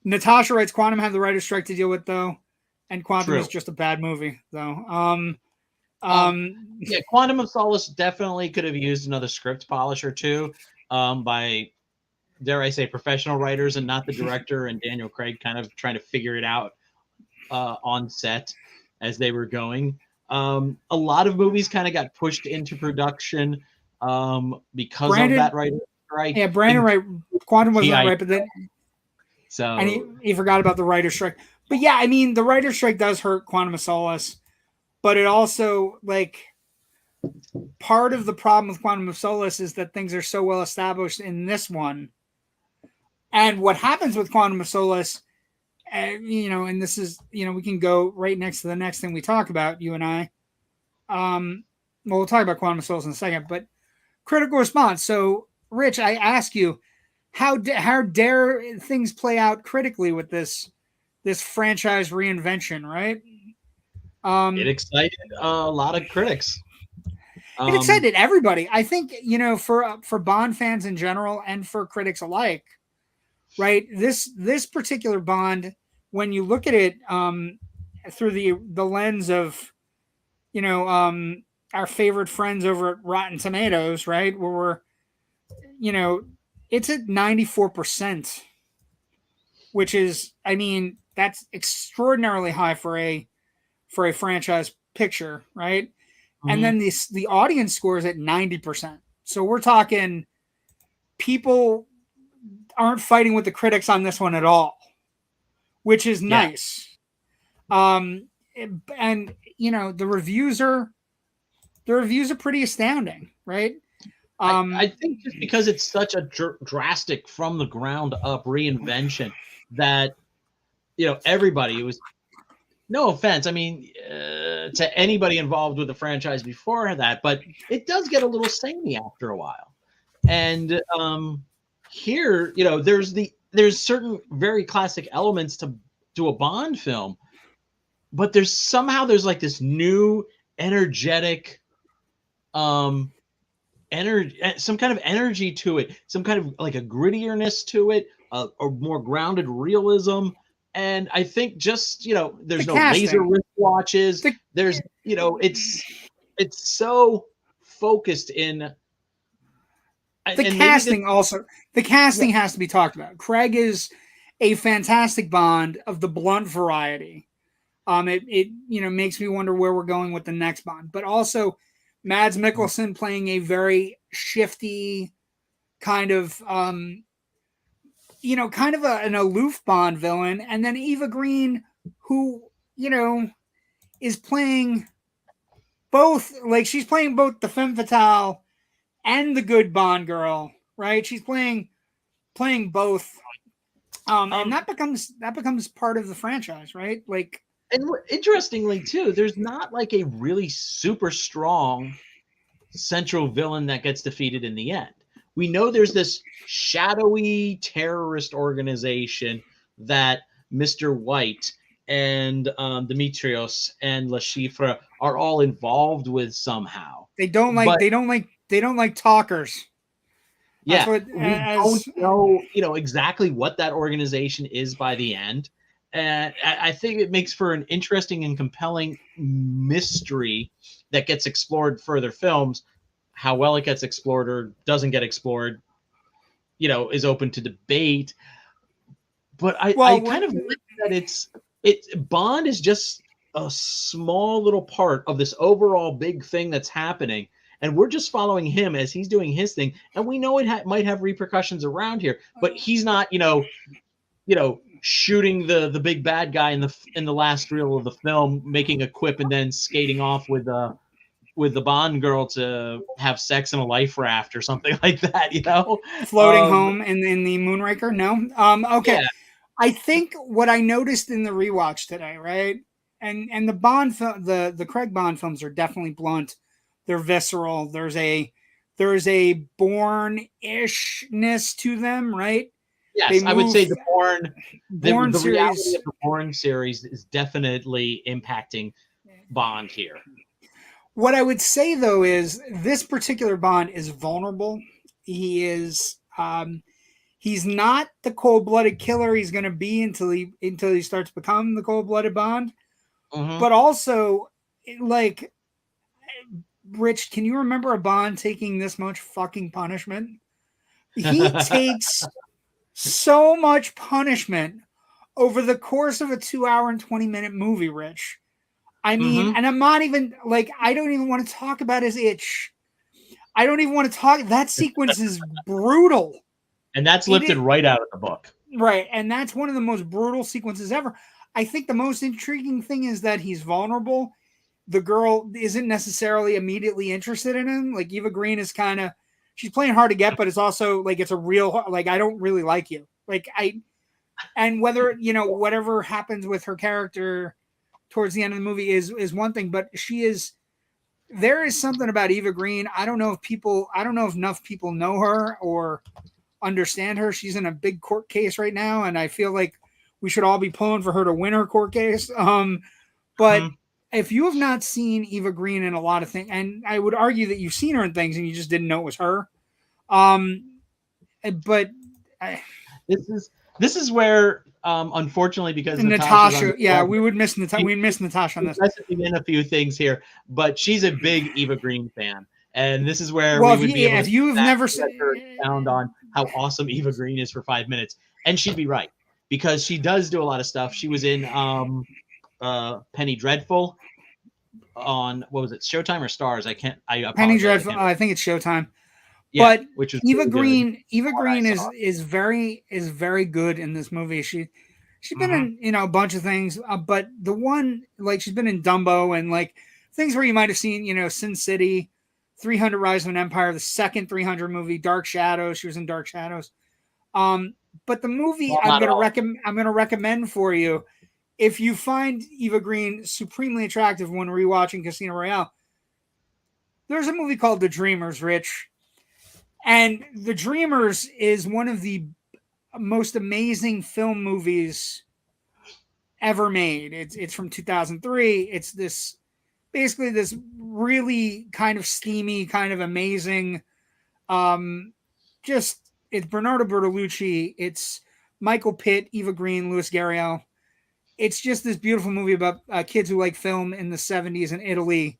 Natasha writes, Quantum had the writer's strike to deal with, though. And Quantum is just a bad movie, though. Yeah, Quantum of Solace definitely could have used another script polish or two by, dare I say, professional writers and not the director and Daniel Craig kind of trying to figure it out on set as they were going. A lot of movies kind of got pushed into production because of that writer's strike. Yeah, Brandon Wright, Quantum wasn't right, but then and he forgot about the writer's strike. But yeah, I mean, the writer's strike does hurt Quantum of Solace, but it also, like, part of the problem with Quantum of Solace is that things are so well established in this one. And what happens with Quantum of Solace, and this is, we can go right next to the next thing we talk about, you and I. We'll talk about Quantum of Solace in a second, but critical response. So, Rich, I ask you, how dare things play out critically with this franchise reinvention, right? It excited a lot of critics. It excited everybody. I think, for Bond fans in general and for critics alike, right? This particular Bond, when you look at it through the lens of, our favorite friends over at Rotten Tomatoes, right? Where we're, it's at 94%, which is, I mean, that's extraordinarily high for a franchise picture, right? Mm-hmm. And then the audience score is at 90%. So we're talking people aren't fighting with the critics on this one at all, which is nice. And the reviews are pretty astounding, right? I think just because it's such a drastic from the ground up reinvention that, you know, everybody, it was, no offense, I mean, to anybody involved with the franchise before that, but it does get a little samey after a while. And here, you know, there's certain very classic elements to a Bond film, but there's like this new energetic some kind of energy to it, some kind of like a grittierness to it, a more grounded realism. And I think just, you know, there's no laser wristwatches. There's, you know, it's so focused in the casting. Also, the casting has to be talked about. Craig is a fantastic Bond of the blunt variety. It you know, makes me wonder where we're going with the next Bond, but also Mads Mikkelsen playing a very shifty kind of, you know, kind of an aloof Bond villain. And then Eva Green, who, you know, is playing both, like she's playing both the femme fatale and the good Bond girl, right? She's playing both. And that becomes part of the franchise, right? Like, and interestingly too, there's not like a really super strong central villain that gets defeated in the end. We know there's this shadowy terrorist organization that Mr. White and Demetrios and Le Chiffre are all involved with somehow. They don't like talkers. Yeah, we don't know, you know, exactly what that organization is by the end. And I think it makes for an interesting and compelling mystery that gets explored further films. How well it gets explored or doesn't get explored, you know, is open to debate. But I kind of like that Bond is just a small little part of this overall big thing that's happening. And we're just following him as he's doing his thing. And we know it might have repercussions around here, but he's not, you know, shooting the big bad guy in the last reel of the film, making a quip and then skating off with the Bond girl to have sex in a life raft or something like that, you know, floating home in the Moonraker. No. Okay. Yeah. I think what I noticed in the rewatch today, right? And the Bond the Craig Bond films are definitely blunt. They're visceral. There's a Bourne-ishness to them, right? Yes, I would say the Bourne series, reality of the Bourne series is definitely impacting Bond here. What I would say though is this particular Bond is vulnerable. He is he's not the cold-blooded killer he's going to be until he starts to become the cold-blooded Bond. Mm-hmm. But also, like, Rich, can you remember a Bond taking this much fucking punishment? He takes so much punishment over the course of a 2-hour and 20-minute movie, Rich. I mean, and I'm not even, like, I don't even want to talk about his itch. I don't even want to talk. That sequence is brutal. And that's lifted right out of the book. Right. And that's one of the most brutal sequences ever. I think the most intriguing thing is that he's vulnerable. The girl isn't necessarily immediately interested in him. Like, Eva Green is kind of, she's playing hard to get, but it's also like, it's a real, like, I don't really like you. Like, and whether, you know, whatever happens with her character towards the end of the movie is one thing, but there is something about Eva Green. I don't know if enough people know her or understand her. She's in a big court case right now, and I feel like we should all be pulling for her to win her court case. But if you have not seen Eva Green in a lot of things, and I would argue that you've seen her in things and you just didn't know it was her. But this is where, unfortunately, because Natasha, we would miss Natasha. We miss Natasha on this. In a few things here, but she's a big Eva Green fan, and this is where if you've never found on how awesome Eva Green is for 5 minutes, and she'd be right because she does do a lot of stuff. She was in Penny Dreadful on, what was it, Showtime or Stars? Penny Dreadful. I think it's Showtime. Yeah, but which is Eva Green. Eva Green is very good in this movie. She's been in a bunch of things, but the one, like, she's been in Dumbo and like things where you might have seen Sin City, 300 Rise of an Empire, the second 300 movie, Dark Shadows. She was in Dark Shadows. But the movie Well, I'm not at all. going to recommend for you, if you find Eva Green supremely attractive when rewatching Casino Royale, there's a movie called The Dreamers, Rich. And The Dreamers is one of the most amazing film movies ever made. It's from 2003. It's this basically this really kind of steamy, kind of amazing. Just it's Bernardo Bertolucci. It's Michael Pitt, Eva Green, Louis Garriel. It's just this beautiful movie about kids who like film in the 70s in Italy.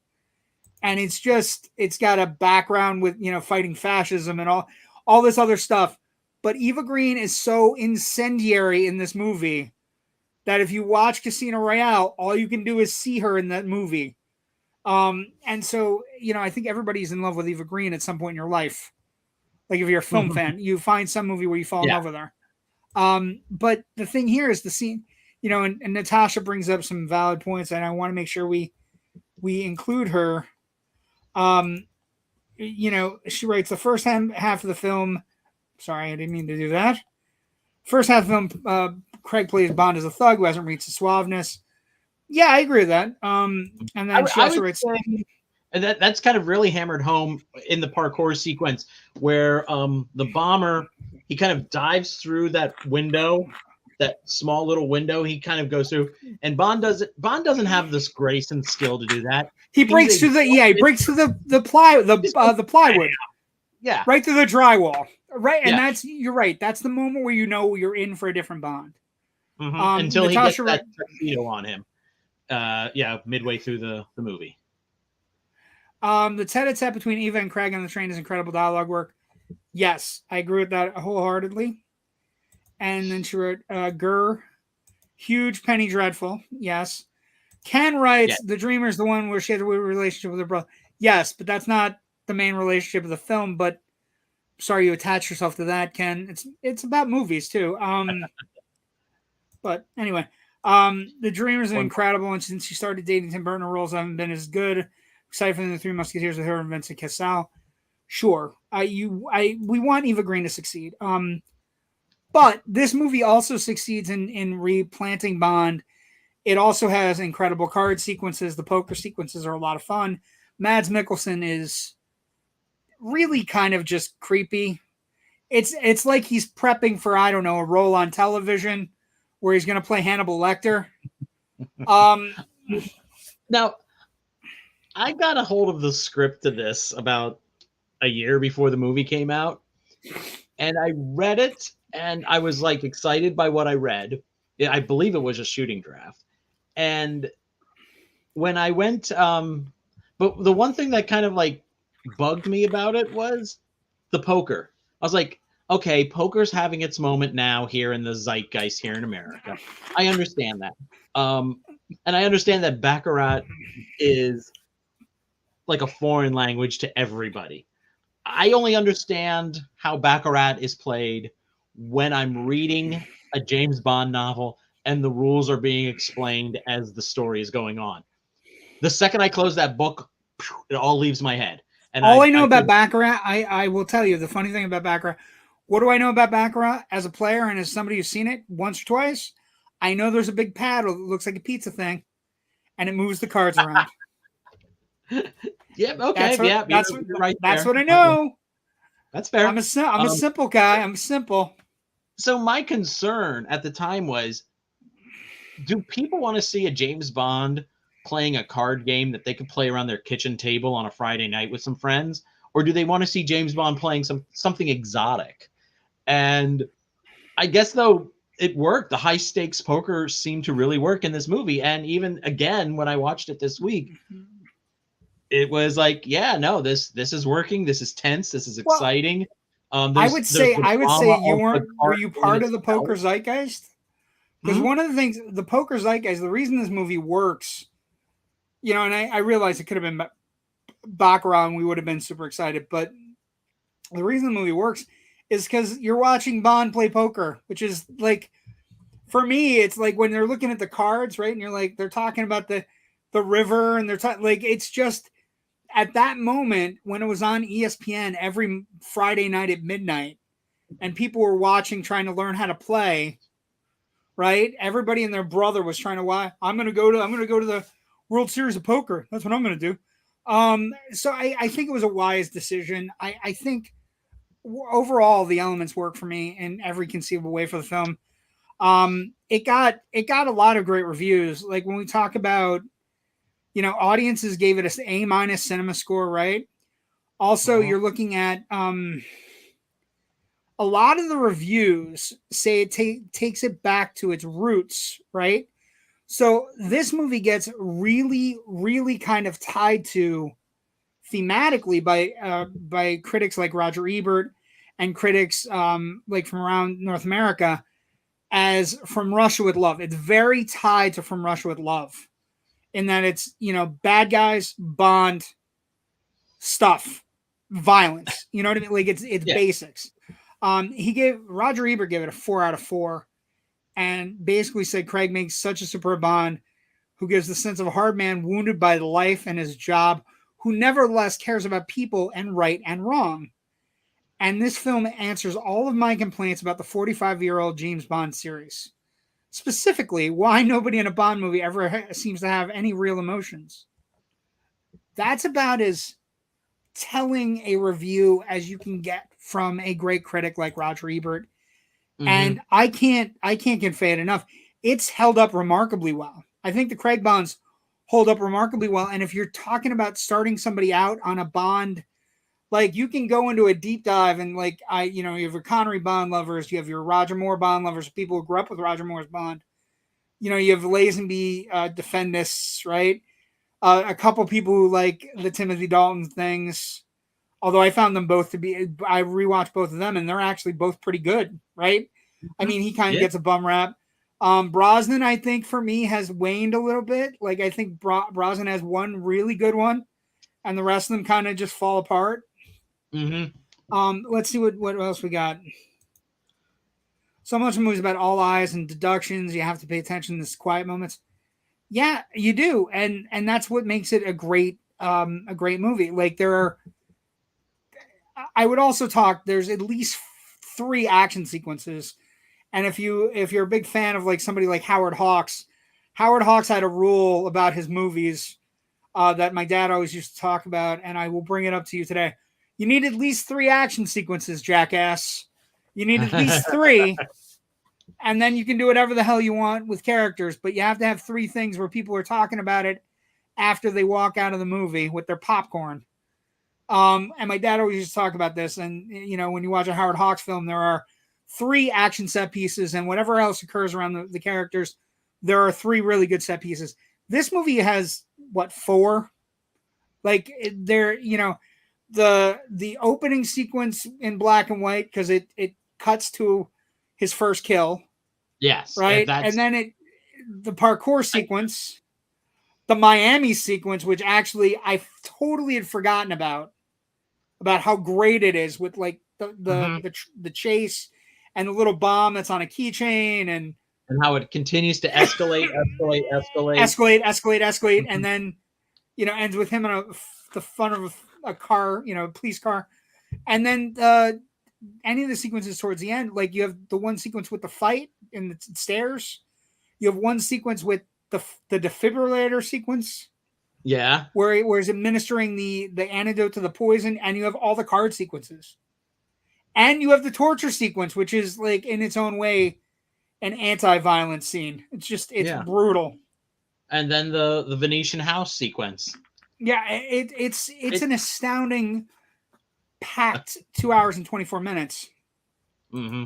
And it's got a background with, fighting fascism and all this other stuff. But Eva Green is so incendiary in this movie that if you watch Casino Royale, all you can do is see her in that movie. And so, I think everybody's in love with Eva Green at some point in your life. Like if you're a film fan, you find some movie where you fall in love with her. But the thing here is the scene, and Natasha brings up some valid points, and I want to make sure we include her. She writes the first half of the film. Sorry, I didn't mean to do that. First half of the film, Craig plays Bond as a thug who hasn't reached the suaveness. Yeah, I agree with that. And then she also writes. And that's kind of really hammered home in the parkour sequence where the bomber, he kind of dives through that window, that small little window he kind of goes through, and Bond doesn't have this grace and skill to do that. He breaks through the plywood. Yeah. Right through the drywall. Right. And you're right. That's the moment where you're in for a different Bond. Mm-hmm. Until Natasha, he gets that tuxedo on him. Midway through the movie. The tete-a-tete between Eva and Craig on the train is incredible dialogue work. Yes, I agree with that wholeheartedly. And then she wrote, huge Penny Dreadful. Yes. Ken writes, The Dreamer's the one where she had a weird relationship with her brother. Yes, but that's not the main relationship of the film, but sorry you attach yourself to that, Ken. It's about movies too. But anyway, The Dreamer's incredible, and since she started dating Tim Burton, her roles haven't been as good. Aside from the Three Musketeers with her and Vincent Cassel. Sure. We want Eva Green to succeed. But this movie also succeeds in replanting Bond. It also has incredible card sequences. The poker sequences are a lot of fun. Mads Mikkelsen is really kind of just creepy. It's like he's prepping for, I don't know, a role on television where he's going to play Hannibal Lecter. Now, I got a hold of the script to this about a year before the movie came out, and I read it, and I was like excited by what I read. I believe it was a shooting draft, and when I went, but the one thing that kind of like bugged me about it was the poker. I was like, okay, poker's having its moment now here in the zeitgeist here in America. I understand that, and I understand that Baccarat is like a foreign language to everybody. I only understand how Baccarat is played when I'm reading a James Bond novel and the rules are being explained as the story is going on. The second I close that book, it all leaves my head. And all I know about Baccarat, I will tell you the funny thing about Baccarat. What do I know about Baccarat as a player and as somebody who's seen it once or twice? I know there's a big paddle that looks like a pizza thing, and it moves the cards around. Yep. Okay. That's what I know. That's fair. I'm a simple guy. I'm simple. So my concern at the time was, do people want to see a James Bond playing a card game that they could play around their kitchen table on a Friday night with some friends, or do they want to see James Bond playing something exotic? And I guess though it worked. The high stakes poker seemed to really work in this movie, and even again when I watched it this week. It was like, yeah, no, this is working. This is tense. This is exciting. I would say were you part of the poker zeitgeist? Because one of the things, the poker zeitgeist, the reason this movie works, and I realize it could have been Baccarat and we would have been super excited, but the reason the movie works is because you're watching Bond play poker, which is like, for me, it's like when they're looking at the cards, right? And you're like, they're talking about the river and they're talking like, it's just, at that moment when it was on ESPN every Friday night at midnight, and people were watching, trying to learn how to play, right? Everybody and their brother was trying to watch. I'm gonna go to the World Series of Poker. That's what I'm gonna do. So I think it was a wise decision. I think overall the elements work for me in every conceivable way for the film. It got a lot of great reviews. Like when we talk about, audiences gave it a A- cinema score, right? Also, you're looking at a lot of the reviews say it takes it back to its roots, right? So this movie gets really, really kind of tied to thematically by critics like Roger Ebert and critics like from around North America as From Russia with Love. It's very tied to From Russia with Love in that it's, bad guys, Bond, stuff, violence. You know what I mean? Like it's basics. Roger Ebert gave it a 4 out of 4 and basically said Craig makes such a superb Bond who gives the sense of a hard man wounded by life and his job, who nevertheless cares about people and right and wrong. And this film answers all of my complaints about the 45-year-old James Bond series. Specifically, why nobody in a Bond movie ever seems to have any real emotions. That's about as telling a review as you can get from a great critic like Roger Ebert. Mm-hmm. And I can't convey it enough. It's held up remarkably well. I think the Craig Bonds hold up remarkably well. And if you're talking about starting somebody out on a Bond, like you can go into a deep dive and you have your Connery Bond lovers, you have your Roger Moore Bond lovers, people who grew up with Roger Moore's Bond. You have Lazenby defendists, right? A couple people who like the Timothy Dalton things, although I found them both to be, I rewatched both of them and they're actually both pretty good, right? I mean, he kind of gets a bum rap. Brosnan, I think for me has waned a little bit. Like I think Brosnan has one really good one and the rest of them kind of just fall apart. Mm-hmm. Let's see what else we got. So much of movies about all eyes and deductions. You have to pay attention to these quiet moments. Yeah, you do, and that's what makes it a great movie. Like I would also talk. There's at least 3 action sequences, and if you're a big fan of like somebody like Howard Hawks had a rule about his movies that my dad always used to talk about, and I will bring it up to you today. You need at least 3 action sequences, jackass. You need at least 3. And then you can do whatever the hell you want with characters, but you have to have 3 things where people are talking about it after they walk out of the movie with their popcorn. And my dad always used to talk about this. And, when you watch a Howard Hawks film, there are 3 action set pieces and whatever else occurs around the characters, there are 3 really good set pieces. This movie has, 4? Like, the opening sequence in black and white, because it cuts to his first kill. Yes. Right. And then the parkour sequence, the Miami sequence, which actually I totally had forgotten about how great it is with like the chase and the little bomb that's on a keychain and how it continues to escalate. And then, ends with him in the front of a car, police car. And then, any of the sequences towards the end, like you have the one sequence with the fight in the stairs, you have one sequence with the defibrillator sequence, where he's administering the antidote to the poison, and you have all the card sequences, and you have the torture sequence, which is like in its own way an anti-violence scene. It's brutal. And then the Venetian house sequence. Yeah, it's an astounding packed 2 hours and 24 minutes. Mm-hmm.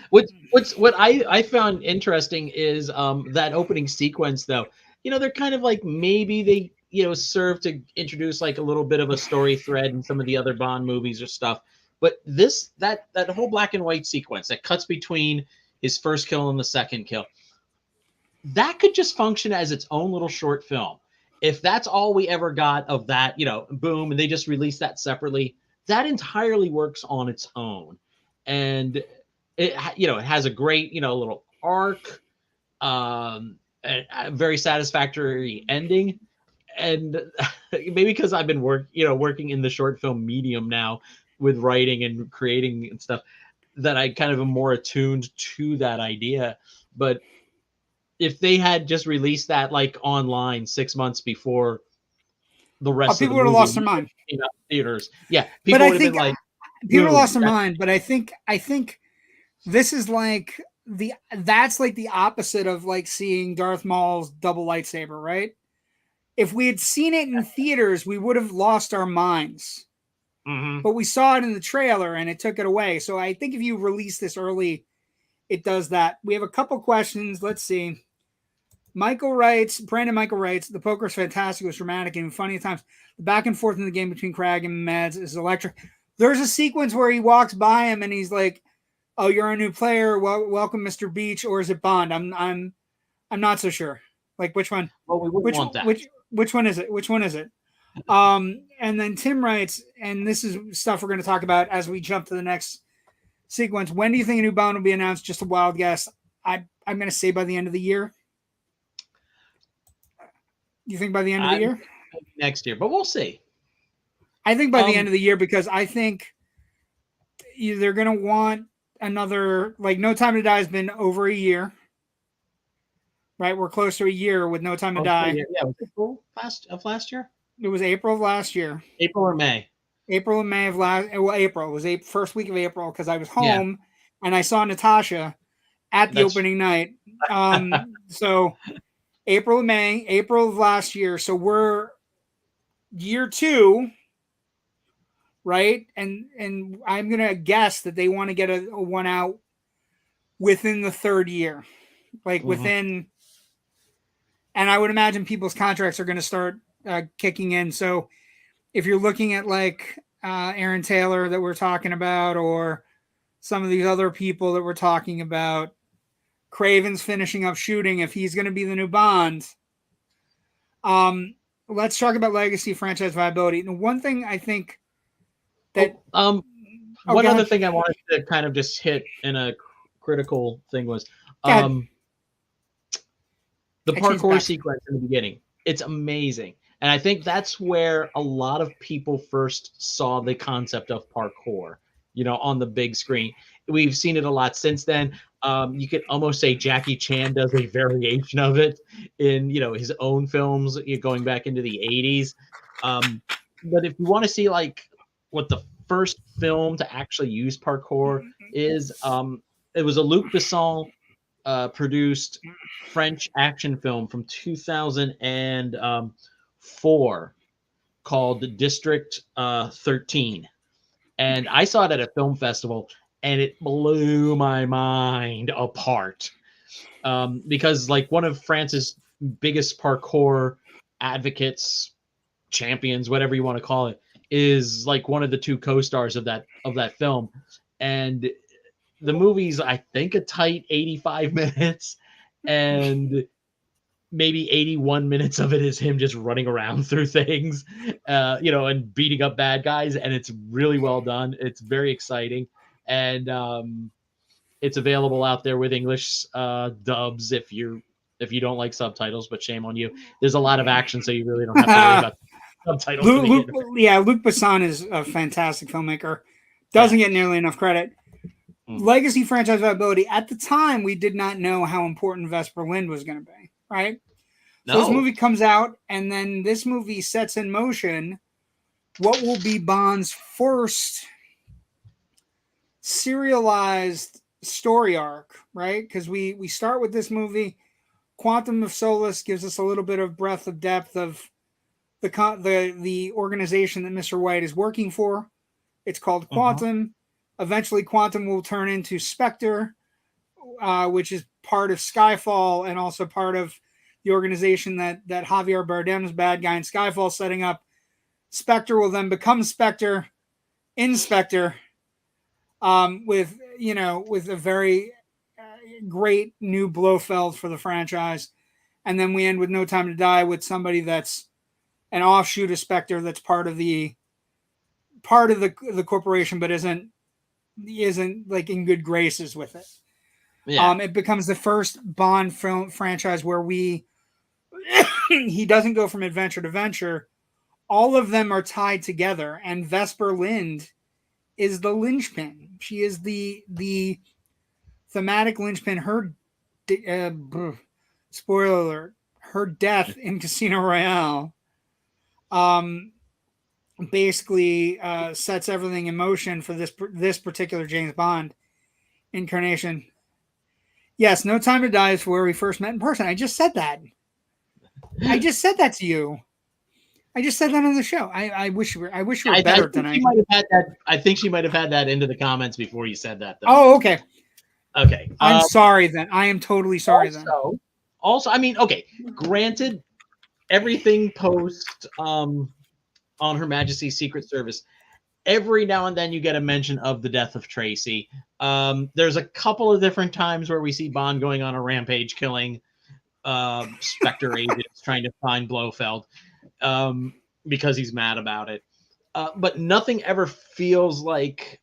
What I found interesting is that opening sequence, though. They're kind of like maybe they serve to introduce like a little bit of a story thread in some of the other Bond movies or stuff. But that whole black and white sequence that cuts between his first kill and the second kill, that could just function as its own little short film. If that's all we ever got of that, boom, and they just release that separately, that entirely works on its own. And it has a great, little arc, a very satisfactory ending. And maybe because I've been working in the short film medium now with writing and creating and stuff, that I kind of am more attuned to that idea. But if they had just released that like online 6 months before the rest of the people would have movie lost their mind. in theaters, yeah, But people I would have been think like, people boom. lost their mind. But I think this is like that's like the opposite of like seeing Darth Maul's double lightsaber, right? If we had seen it in theaters, we would have lost our minds. Mhm. But we saw it in the trailer and it took it away. So I think if you release this early, it does that. We have a couple questions. Let's see. Brandon Michael writes, the poker is fantastic. It was dramatic and funny at times. The back and forth in the game between Crag and Mads is electric. There's a sequence where he walks by him and he's like, "Oh, you're a new player. Welcome, Mr. Beach," or is it Bond? I'm not so sure. Like which one? Well, we wouldn't want that. Which one is it? Which one is it? And then Tim writes, and this is stuff we're going to talk about as we jump to the next sequence. When do you think a new Bond will be announced? Just a wild guess. I'm going to say by the end of the year. You think by the end of the year? Next year, but we'll see. I think by the end of the year, because I think they're going to want another, like No Time to Die has been over a year. Right? We're close to a year with No Time to Die. Yeah, was it April of last year? It was April of last year. April or May? April and May of April. It was first week of April because I was home and I saw Natasha at the opening night. So April and May, April of last year. So we're year 2, right? And I'm gonna guess that they want to get a one out within the 3rd year, like within. And I would imagine people's contracts are going to start kicking in. So if you're looking at like Aaron Taylor that we're talking about, or some of these other people that we're talking about, Craven's finishing up shooting. If he's going to be the new Bond, let's talk about legacy franchise viability. And one thing I think that one other thing I wanted to kind of just hit in a critical thing was the parkour sequence in the beginning. It's amazing. And I think that's where a lot of people first saw the concept of parkour, on the big screen. We've seen it a lot since then. You could almost say Jackie Chan does a variation of it in, his own films going back into the 80s. But if you want to see like what the first film to actually use parkour is, it was a Luc Besson produced French action film from 2004 called District 13. And I saw it at a film festival and it blew my mind apart. Because like one of France's biggest parkour advocates, champions, whatever you want to call it, is like one of the 2 co-stars of that film. And the movie's, I think, a tight 85 minutes, and maybe 81 minutes of it is him just running around through things, and beating up bad guys. And it's really well done. It's very exciting. And it's available out there with English dubs if you don't like subtitles, but shame on you. There's a lot of action, so you really don't have to worry about subtitles. Luc Besson is a fantastic filmmaker. Doesn't get nearly enough credit. Legacy franchise viability. At the time, we did not know how important Vesper Lynd was going to be, right? No. So this movie comes out, and then this movie sets in motion what will be Bond's first serialized story arc, right? Because we start with this movie. Quantum of Solace gives us a little bit of breadth of depth of the organization that Mr. White is working for. It's called Quantum. Eventually, Quantum will turn into Spectre, which is part of Skyfall and also part of the organization that Javier Bardem's bad guy in Skyfall setting up. Spectre will then become Spectre, Inspector, with a very great new Blofeld for the franchise. And then we end with No Time to Die with somebody that's an offshoot of Spectre that's part of the corporation, but isn't like in good graces with it. Yeah. It becomes the first Bond film franchise where he doesn't go from adventure to venture. all of them are tied together, and Vesper Lynd is the linchpin. She is the thematic linchpin. Her spoiler alert: her death in Casino Royale basically sets everything in motion for this particular James Bond incarnation. Yes, No Time to Die is where we first met in person. I just said that. I just said that to you. I just said that on the show. I wish you were better tonight. I think she might have had that into the comments before you said that, though. Oh, okay. Okay. I'm sorry then. I am totally sorry then. Also, I mean, okay. Granted, everything post on Her Majesty's Secret Service, every now and then you get a mention of the death of Tracy. There's a couple of different times where we see Bond going on a rampage, killing Spectre agents, trying to find Blofeld because he's mad about it. But nothing ever feels like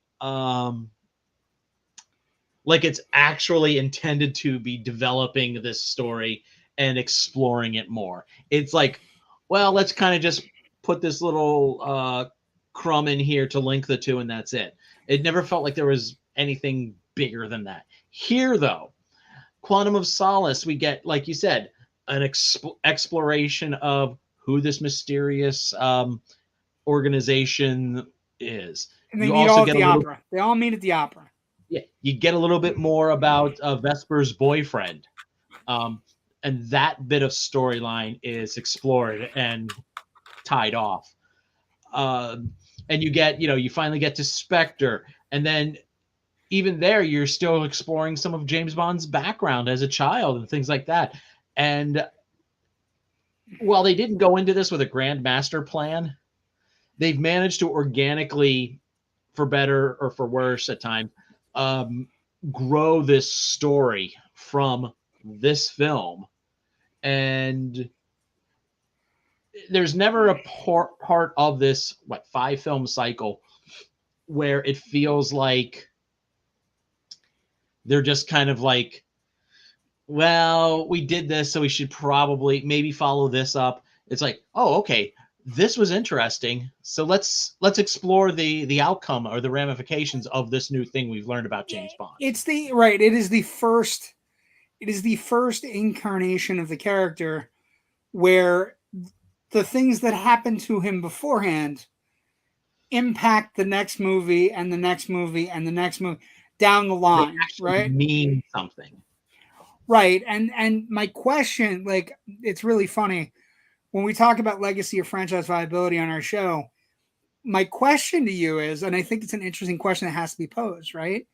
it's actually intended to be developing this story and exploring it more. It's like, well, let's kind of just put this little crumb in here to link the two, and that's it. It never felt like there was anything bigger than that. Here, though, Quantum of Solace, we get, like you said, an exploration of who this mysterious organization is. And they meet all at the opera. They all meet at the opera. Yeah, you get a little bit more about Vesper's boyfriend. And that bit of storyline is explored and tied off. And you get, you finally get to Spectre. And then even there, you're still exploring some of James Bond's background as a child and things like that. And while they didn't go into this with a grand master plan, they've managed to organically, for better or for worse at times, grow this story from this film. And there's never a part of this 5-film cycle where it feels like they're just kind of like, well, we did this, so we should probably maybe follow this up. It's like, oh, okay, this was interesting, so let's explore the outcome or the ramifications of this new thing we've learned about James Bond. It is the first incarnation of the character where the things that happened to him beforehand impact the next movie and the next movie and the next movie down the line, right? Mean something. Right. And my question, like, it's really funny when we talk about legacy or franchise viability on our show. My question to you is, and I think it's an interesting question that has to be posed, right?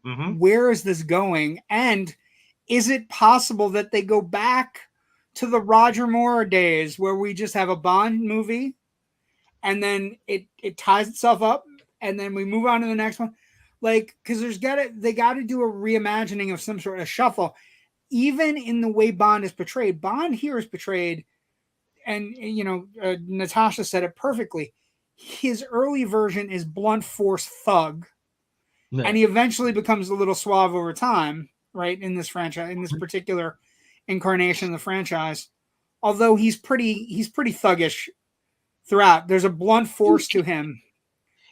Mm-hmm. Where is this going? And is it possible that they go back to the Roger Moore days where we just have a Bond movie and then it ties itself up and then we move on to the next one? Like, because they got to do a reimagining of some sort of shuffle. Even in the way Bond is portrayed, Bond here is portrayed, and Natasha said it perfectly. His early version is blunt force thug, and he eventually becomes a little suave over time, right? In this franchise, in this particular incarnation of the franchise, although he's pretty thuggish throughout. There's a blunt force to him.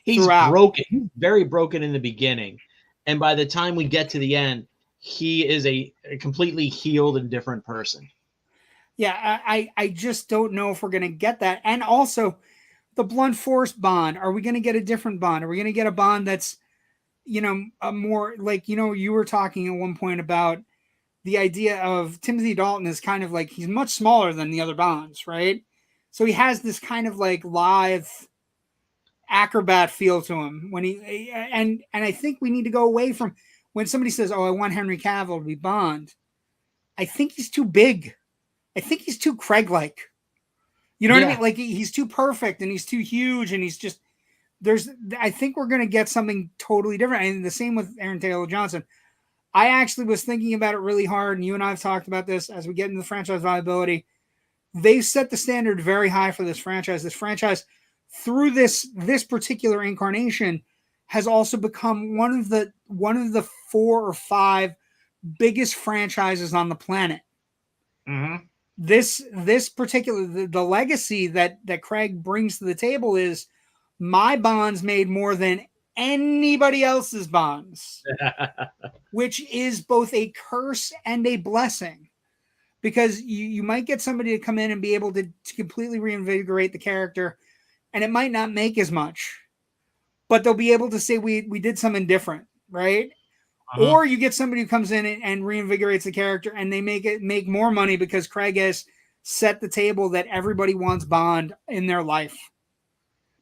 He's broken. He's very broken in the beginning, and by the time we get to the end, he is a completely healed and different person. Yeah, I just don't know if we're going to get that. And also, the blunt force Bond. Are we going to get a different Bond? Are we going to get a Bond that's, a more like, you were talking at one point about the idea of Timothy Dalton is kind of like, he's much smaller than the other Bonds, right? So he has this kind of like lithe acrobat feel to him when and I think we need to go away from when somebody says, oh, I want Henry Cavill to be Bond. I think he's too big. I think he's too Craig-like. You know what I mean? Like, he's too perfect and he's too huge and he's just, I think we're going to get something totally different. And the same with Aaron Taylor Johnson. I actually was thinking about it really hard, and you and I have talked about this as we get into the franchise viability. They've set the standard very high for this franchise. This franchise, through this particular incarnation, has also become one of the 4 or 5 biggest franchises on the planet. Mm-hmm. this particular the legacy that Craig brings to the table is my bonds made more than anybody else's bonds, which is both a curse and a blessing, because you might get somebody to come in and be able to completely reinvigorate the character, and it might not make as much, but they'll be able to say we did something different, right? Or you get somebody who comes in and reinvigorates the character, and they make more money because Craig has set the table that everybody wants Bond in their life.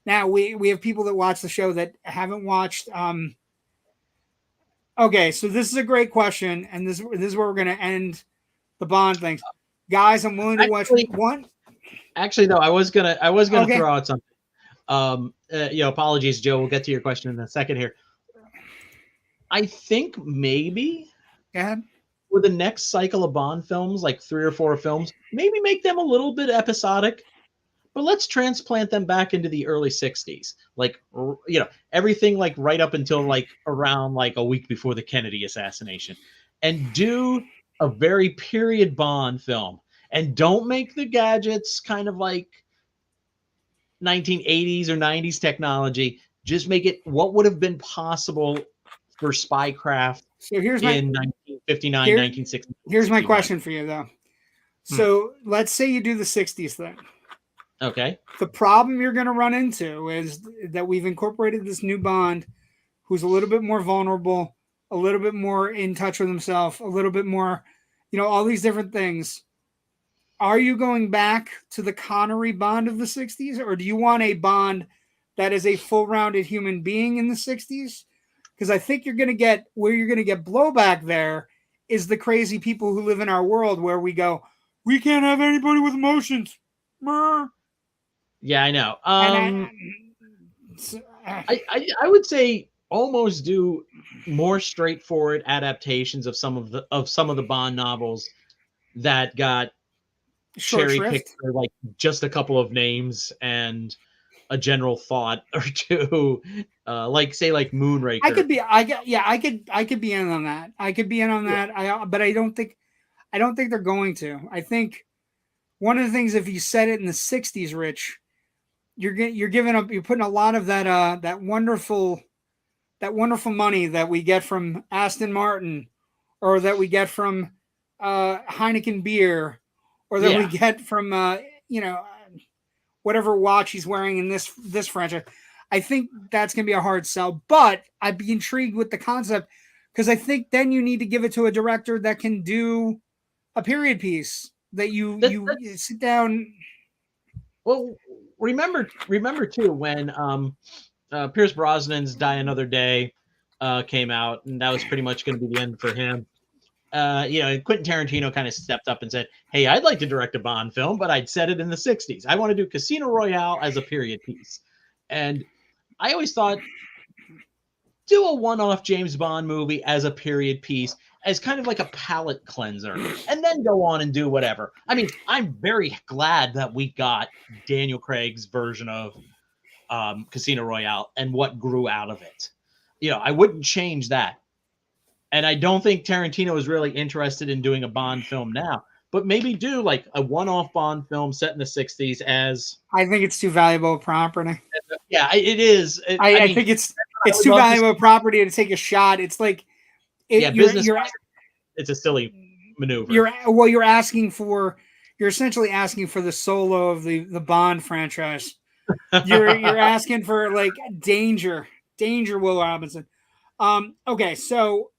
Now we have people that watch the show that haven't watched. Okay, so this is a great question, and this is where we're going to end the Bond things, guys. I'm willing to watch one. Actually, no, I was gonna Okay. throw out something. Apologies, Joe. We'll get to your question in a second here. I think maybe with the next cycle of Bond films, like 3 or 4 films, maybe make them a little bit episodic, but let's transplant them back into the early 60s. Like, everything like right up until like around like a week before the Kennedy assassination, and do a very period Bond film, and don't make the gadgets kind of like 1980s or 90s technology. Just make it what would have been possible for spycraft in 1959, 1960. Here's my question for you, though. So let's say you do the 60s thing. Okay. The problem you're going to run into is that we've incorporated this new Bond who's a little bit more vulnerable, a little bit more in touch with himself, a little bit more, all these different things. Are you going back to the Connery Bond of the 60s, or do you want a Bond that is a full-rounded human being in the 60s? Because I think you're going to get blowback there is the crazy people who live in our world where we go, we can't have anybody with emotions. Yeah, I know. I would say almost do more straightforward adaptations of some of the Bond novels that got cherry picked for like just a couple of names and a general thought or two, like Moonraker. I could be in on that. But I don't think they're going to. I think one of the things, if you set it in the 60s, Rich, you're putting a lot of that wonderful money that we get from Aston Martin, or that we get from Heineken beer, or that we get from whatever watch he's wearing in this franchise. I think that's going to be a hard sell, but I'd be intrigued with the concept, because I think then you need to give it to a director that can do a period piece that you sit down. Well, remember too when Pierce Brosnan's Die Another Day came out, and that was pretty much going to be the end for him. Quentin Tarantino kind of stepped up and said, hey, I'd like to direct a Bond film, but I'd set it in the 60s. I want to do Casino Royale as a period piece. And I always thought, do a one-off James Bond movie as a period piece, as kind of like a palate cleanser, and then go on and do whatever. I mean, I'm very glad that we got Daniel Craig's version of Casino Royale and what grew out of it. I wouldn't change that. And I don't think Tarantino is really interested in doing a Bond film now, but maybe do like a one-off Bond film set in the 60s as... I think it's too valuable a property. Yeah, it is. I think it's too valuable a property to take a shot. It's like... it's a silly maneuver. You're essentially asking for the Solo of the Bond franchise. You're asking for like danger, Will Robinson. Okay, so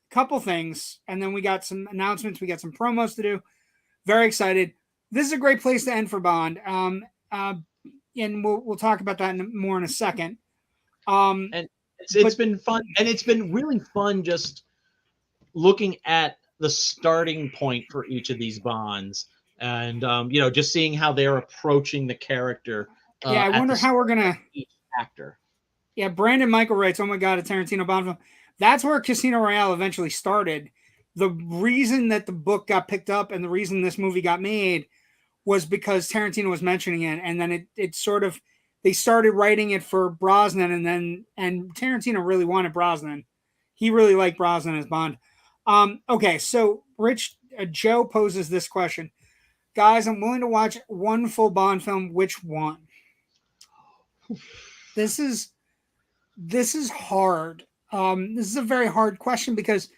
couple things, and then we got some announcements. We got some promos to do. Very excited. This is a great place to end for Bond. And we'll talk about that more in a second. And it's been fun, and it's been really fun just looking at the starting point for each of these Bonds, and just seeing how they're approaching the character. I wonder how we're gonna each actor. Yeah, Brandon Michael writes, "Oh my God, a Tarantino Bond film." That's where Casino Royale eventually started. The reason that the book got picked up and the reason this movie got made was because Tarantino was mentioning it, and then it sort of, they started writing it for Brosnan, and Tarantino really wanted Brosnan. He really liked Brosnan as Bond. Okay, so Rich, Joe poses this question. guys, I'm willing to watch one full Bond film. Which one? This is hard. This is a very hard question because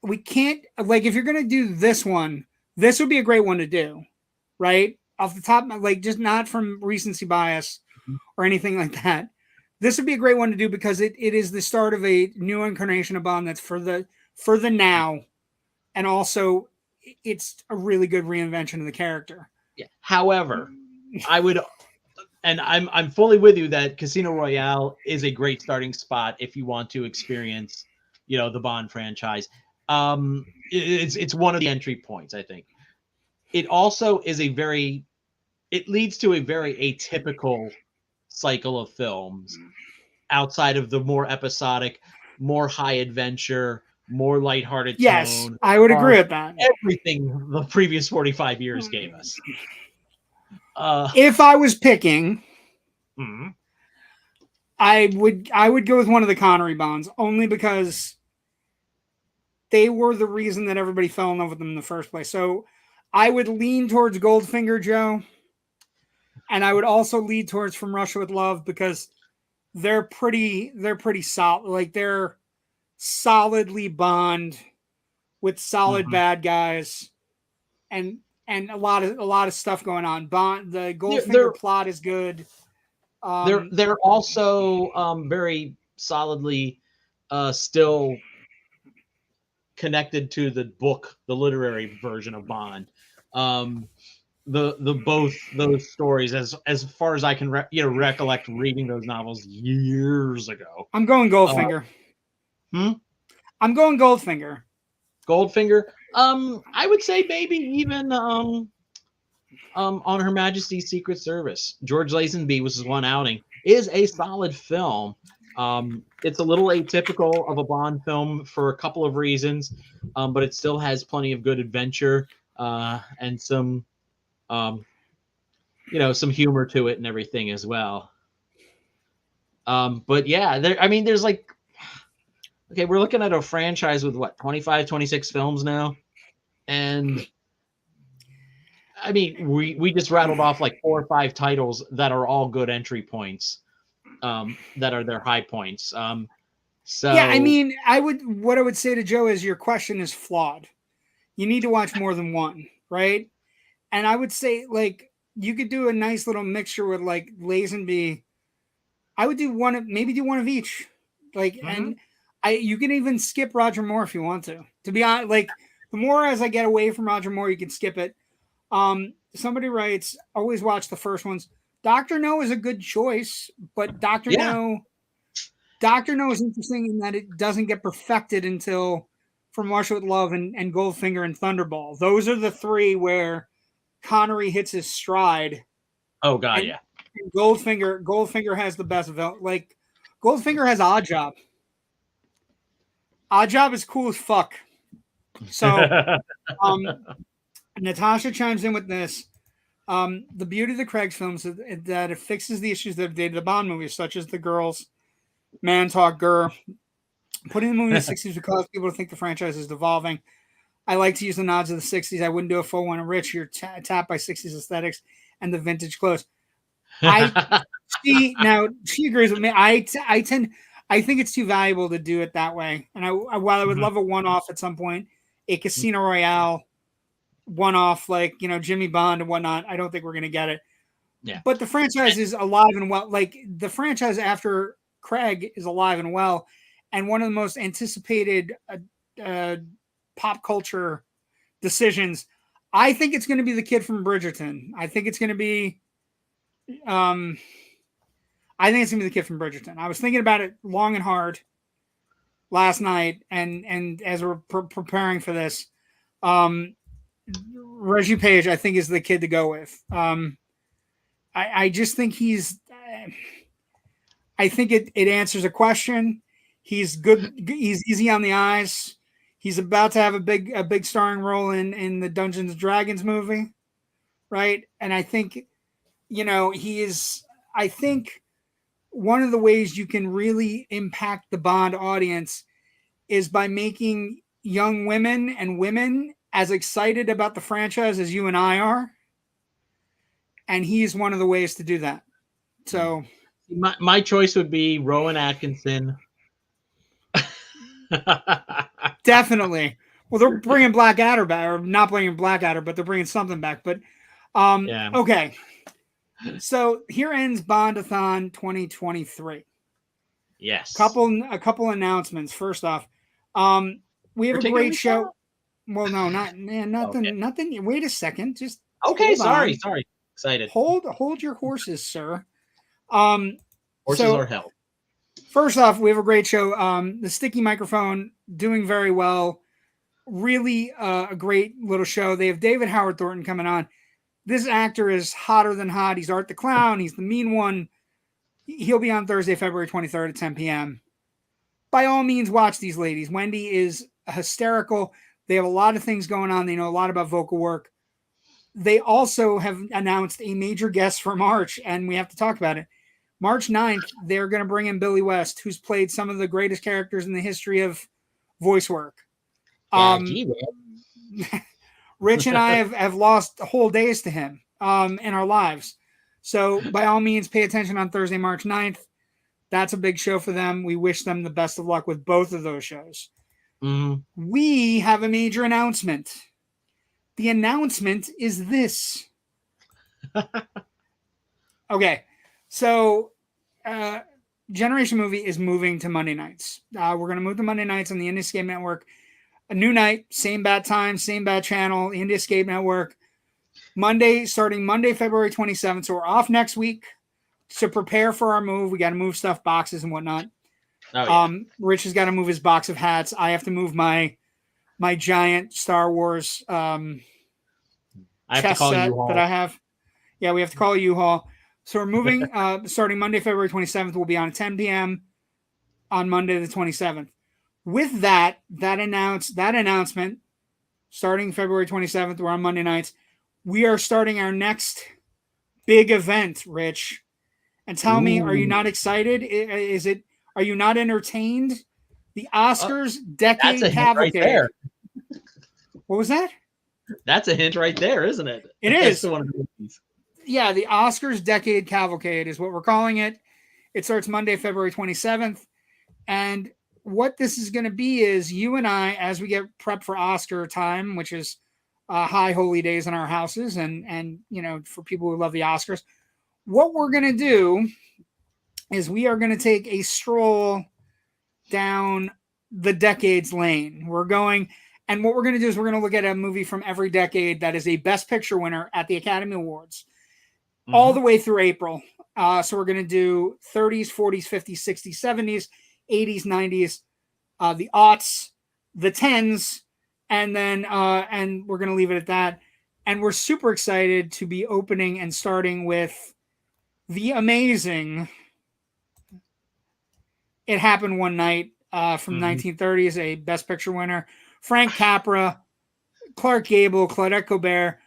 we can't, like, if you're gonna do this one, this would be a great one to do, right? Off the top, like, just not from recency bias or anything like that. This would be a great one to do because it is the start of a new incarnation of Bond that's for the now, and also it's a really good reinvention of the character. Yeah. However, I would, and I'm fully with you that Casino Royale is a great starting spot if you want to experience, the Bond franchise. It's one of the entry points, I think. It also is it leads to a very atypical cycle of films outside of the more episodic, more high adventure, more lighthearted yes, tone. I would agree with that. Everything the previous 45 years gave us. If I was picking, I would go with one of the Connery Bonds, only because they were the reason that everybody fell in love with them in the first place. So I would lean towards Goldfinger, Joe, and I would also lead towards From Russia with Love because they're pretty solid. Like, they're solidly Bond with solid bad guys, and a lot of stuff going on. Bond, the Goldfinger plot is good. They're also very solidly still connected to the book, the literary version of Bond. The both those stories, as far as I can recollect reading those novels years ago. I'm going Goldfinger. I'm going Goldfinger. Goldfinger. I would say maybe even on Her Majesty's Secret Service. George Lazenby was his one outing. Is a solid film. It's a little atypical of a Bond film for a couple of reasons, but it still has plenty of good adventure and some, some humor to it and everything as well. But yeah, there's like, okay, we're looking at a franchise with what, 25, 26 films now, and I mean, we just rattled off like 4 or 5 titles that are all good entry points. That are their high points. So yeah, I mean, what I would say to Joe is your question is flawed. You need to watch more than one, right? And I would say, like, you could do a nice little mixture with like Lazenby. I would do maybe do one of each. Like, and you can even skip Roger Moore if you want to. To be honest, like, the more as I get away from Roger Moore, you can skip it. Somebody writes, always watch the first ones. Dr. No is a good choice, but Dr. No is interesting in that it doesn't get perfected until From Russia with Love and Goldfinger and Thunderball. Those are the 3 where Connery hits his stride. Oh God, yeah. And Goldfinger has the best of it. Like, Goldfinger has Odd Job. Odd Job is cool as fuck. So, Natasha chimes in with this. The beauty of the Craig's films is that it fixes the issues that have dated the Bond movies, such as the girls, man talk, grr. Putting the movie in the 60s would cause people to think the franchise is devolving. I like to use the nods of the 60s. I wouldn't do a full one of Rich. You're tapped by 60s aesthetics and the vintage clothes. She agrees with me. I think it's too valuable to do it that way. And while I would love a one-off at some point, a Casino Royale one-off, like, Jimmy Bond and whatnot, I don't think we're going to get it. Yeah. But the franchise is alive and well. Like, the franchise after Craig is alive and well, and one of the most anticipated pop culture decisions. I think it's going to be the kid from Bridgerton. I think it's going to be the kid from Bridgerton. I was thinking about it long and hard last night, and as we're preparing for this, Reggie Page, I think, is the kid to go with. I just think I think it answers a question. He's good. He's easy on the eyes. He's about to have a big starring role in the Dungeons and Dragons movie, right? And I think, he is. I think one of the ways you can really impact the Bond audience is by making young women and women as excited about the franchise as you and I are, and he's one of the ways to do that. So my choice would be Rowan Atkinson. definitely. Well, they're bringing Blackadder back, or not bringing Blackadder, but they're bringing something back. But Yeah. okay. So here ends Bond-A-Thon 2023. Yes. A couple announcements. First off, we have a great show. Well, no, nothing. Okay. Nothing. Wait a second. Just okay. Sorry. Excited. Hold your horses, sir. Horses are hell. First off, we have a great show. The Sticky Microphone doing very well. Really a great little show. They have David Howard Thornton coming on. This actor is hotter than hot. He's Art the Clown. He's the mean one. He'll be on Thursday, February 23rd at 10 p.m. By all means, watch these ladies. Wendy is hysterical. They have a lot of things going on. They know a lot about vocal work. They also have announced a major guest for March, and we have to talk about it. March 9th, they're going to bring in Billy West, who's played some of the greatest characters in the history of voice work. Rich and I have lost whole days to him in our lives. So by all means, pay attention on Thursday, March 9th. That's a big show for them. We wish them the best of luck with both of those shows. Mm-hmm. We have a major announcement. The announcement is this. Okay. So Generation Movie is moving to Monday nights. We're going to move to Monday nights on the Indie Escape Network. A new night, same bad time, same bad channel, the Indie Escape Network. Starting Monday, February 27th. So we're off next week to prepare for our move. We got to move stuff, boxes and whatnot. Oh, yeah. Rich has got to move his box of hats. I have to move my giant Star Wars chess set that I have. Yeah, we have to call a U-Haul. So we're moving starting Monday, February 27th. We'll be on at 10 p.m. on Monday the 27th. With that announcement, starting February 27th, we're on Monday nights. We are starting our next big event, Rich. And tell me, are you not excited? Are you not entertained? The Oscars Decade Cavalcade. Right there. What was that? That's a hint right there, isn't it? It is. Yeah, the Oscars Decade Cavalcade is what we're calling it. It starts Monday, February 27th. And what this is going to be is you and I, as we get prepped for Oscar time, which is high holy days in our houses, and for people who love the Oscars, what we're going to do is we are going to take a stroll down the decades lane. And what we're going to do is we're going to look at a movie from every decade that is a Best Picture winner at the Academy Awards, all the way through April. So we're going to do 30s, 40s, 50s, 60s, 70s, 80s, 90s, the aughts, the 10s, and then we're going to leave it at that. And we're super excited to be opening and starting with the amazing It Happened One Night from 1930s, a Best Picture winner. Frank Capra, Clark Gable, Claudette Colbert.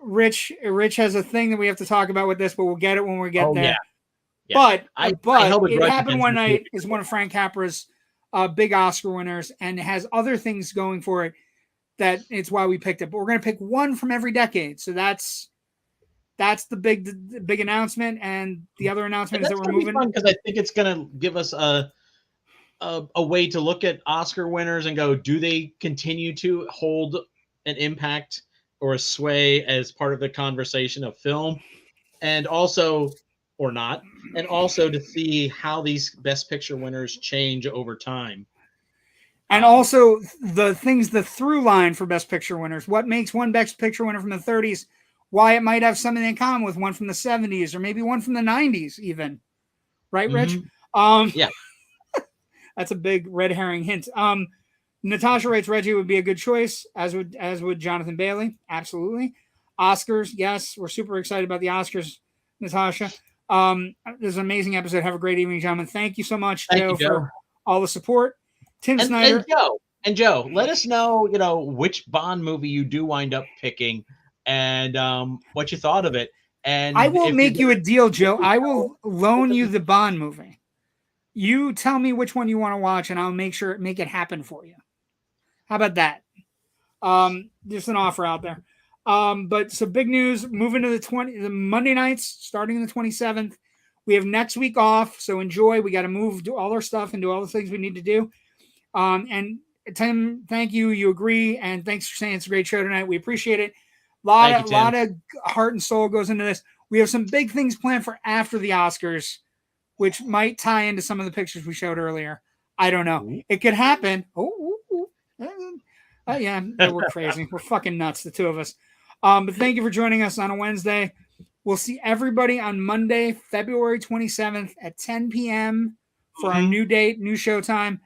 Rich has a thing that we have to talk about with this, but we'll get it when we get there. Yeah. But It Happened One Night is one of Frank Capra's big Oscar winners and has other things going for it that it's why we picked it. But we're going to pick one from every decade. So that's the big announcement, and the other announcement is that we're moving. Because I think it's going to give us a way to look at Oscar winners and go, do they continue to hold an impact or a sway as part of the conversation of film, and also or not, and also to see how these Best Picture winners change over time. And also the through line for Best Picture winners. What makes one Best Picture winner from the 30s, why it might have something in common with one from the 70s or maybe one from the 90s even. Right, Rich? Yeah. That's a big red herring hint. Natasha writes Reggie would be a good choice, as would Jonathan Bailey. Absolutely. Oscars, yes. We're super excited about the Oscars, Natasha. This is an amazing episode. Have a great evening, gentlemen. Thank you so much, Joe, for all the support. Tim Snyder. And Joe, let us know, which Bond movie you do wind up picking and what you thought of it. And I will make you a deal, Joe. I will loan you the Bond movie. You tell me which one you want to watch, and I'll make it happen for you. How about that? Just an offer out there. But some big news, moving to the Monday nights, starting the 27th. We have next week off, so enjoy. We got to do all our stuff and do all the things we need to do. And Tim, thank you. You agree, and thanks for saying it's a great show tonight. We appreciate it. A lot of heart and soul goes into this. We have some big things planned for after the Oscars, which might tie into some of the pictures we showed earlier. I don't know. It could happen. Yeah, we're crazy. We're fucking nuts, the two of us. But thank you for joining us on a Wednesday. We'll see everybody on Monday, February 27th at 10 p.m. for our new date, new show time.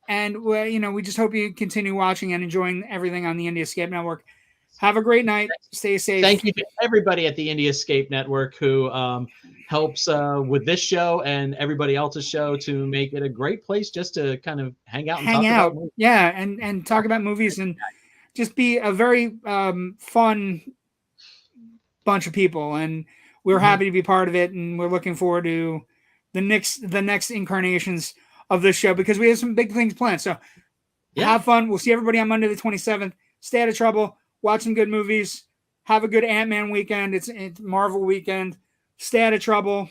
And we just hope you continue watching and enjoying everything on the Indie Escape Network. Have a great night. Stay safe. Thank you to everybody at the Indie Escape Network who helps with this show and everybody else's show to make it a great place just to kind of hang out and talk about movies. Yeah, and talk about movies and just be a very fun bunch of people. And we're happy to be part of it, and we're looking forward to the next incarnations of this show because we have some big things planned. So have fun. We'll see everybody on Monday the 27th. Stay out of trouble. Watch some good movies. Have a good Ant-Man weekend. It's Marvel weekend. Stay out of trouble.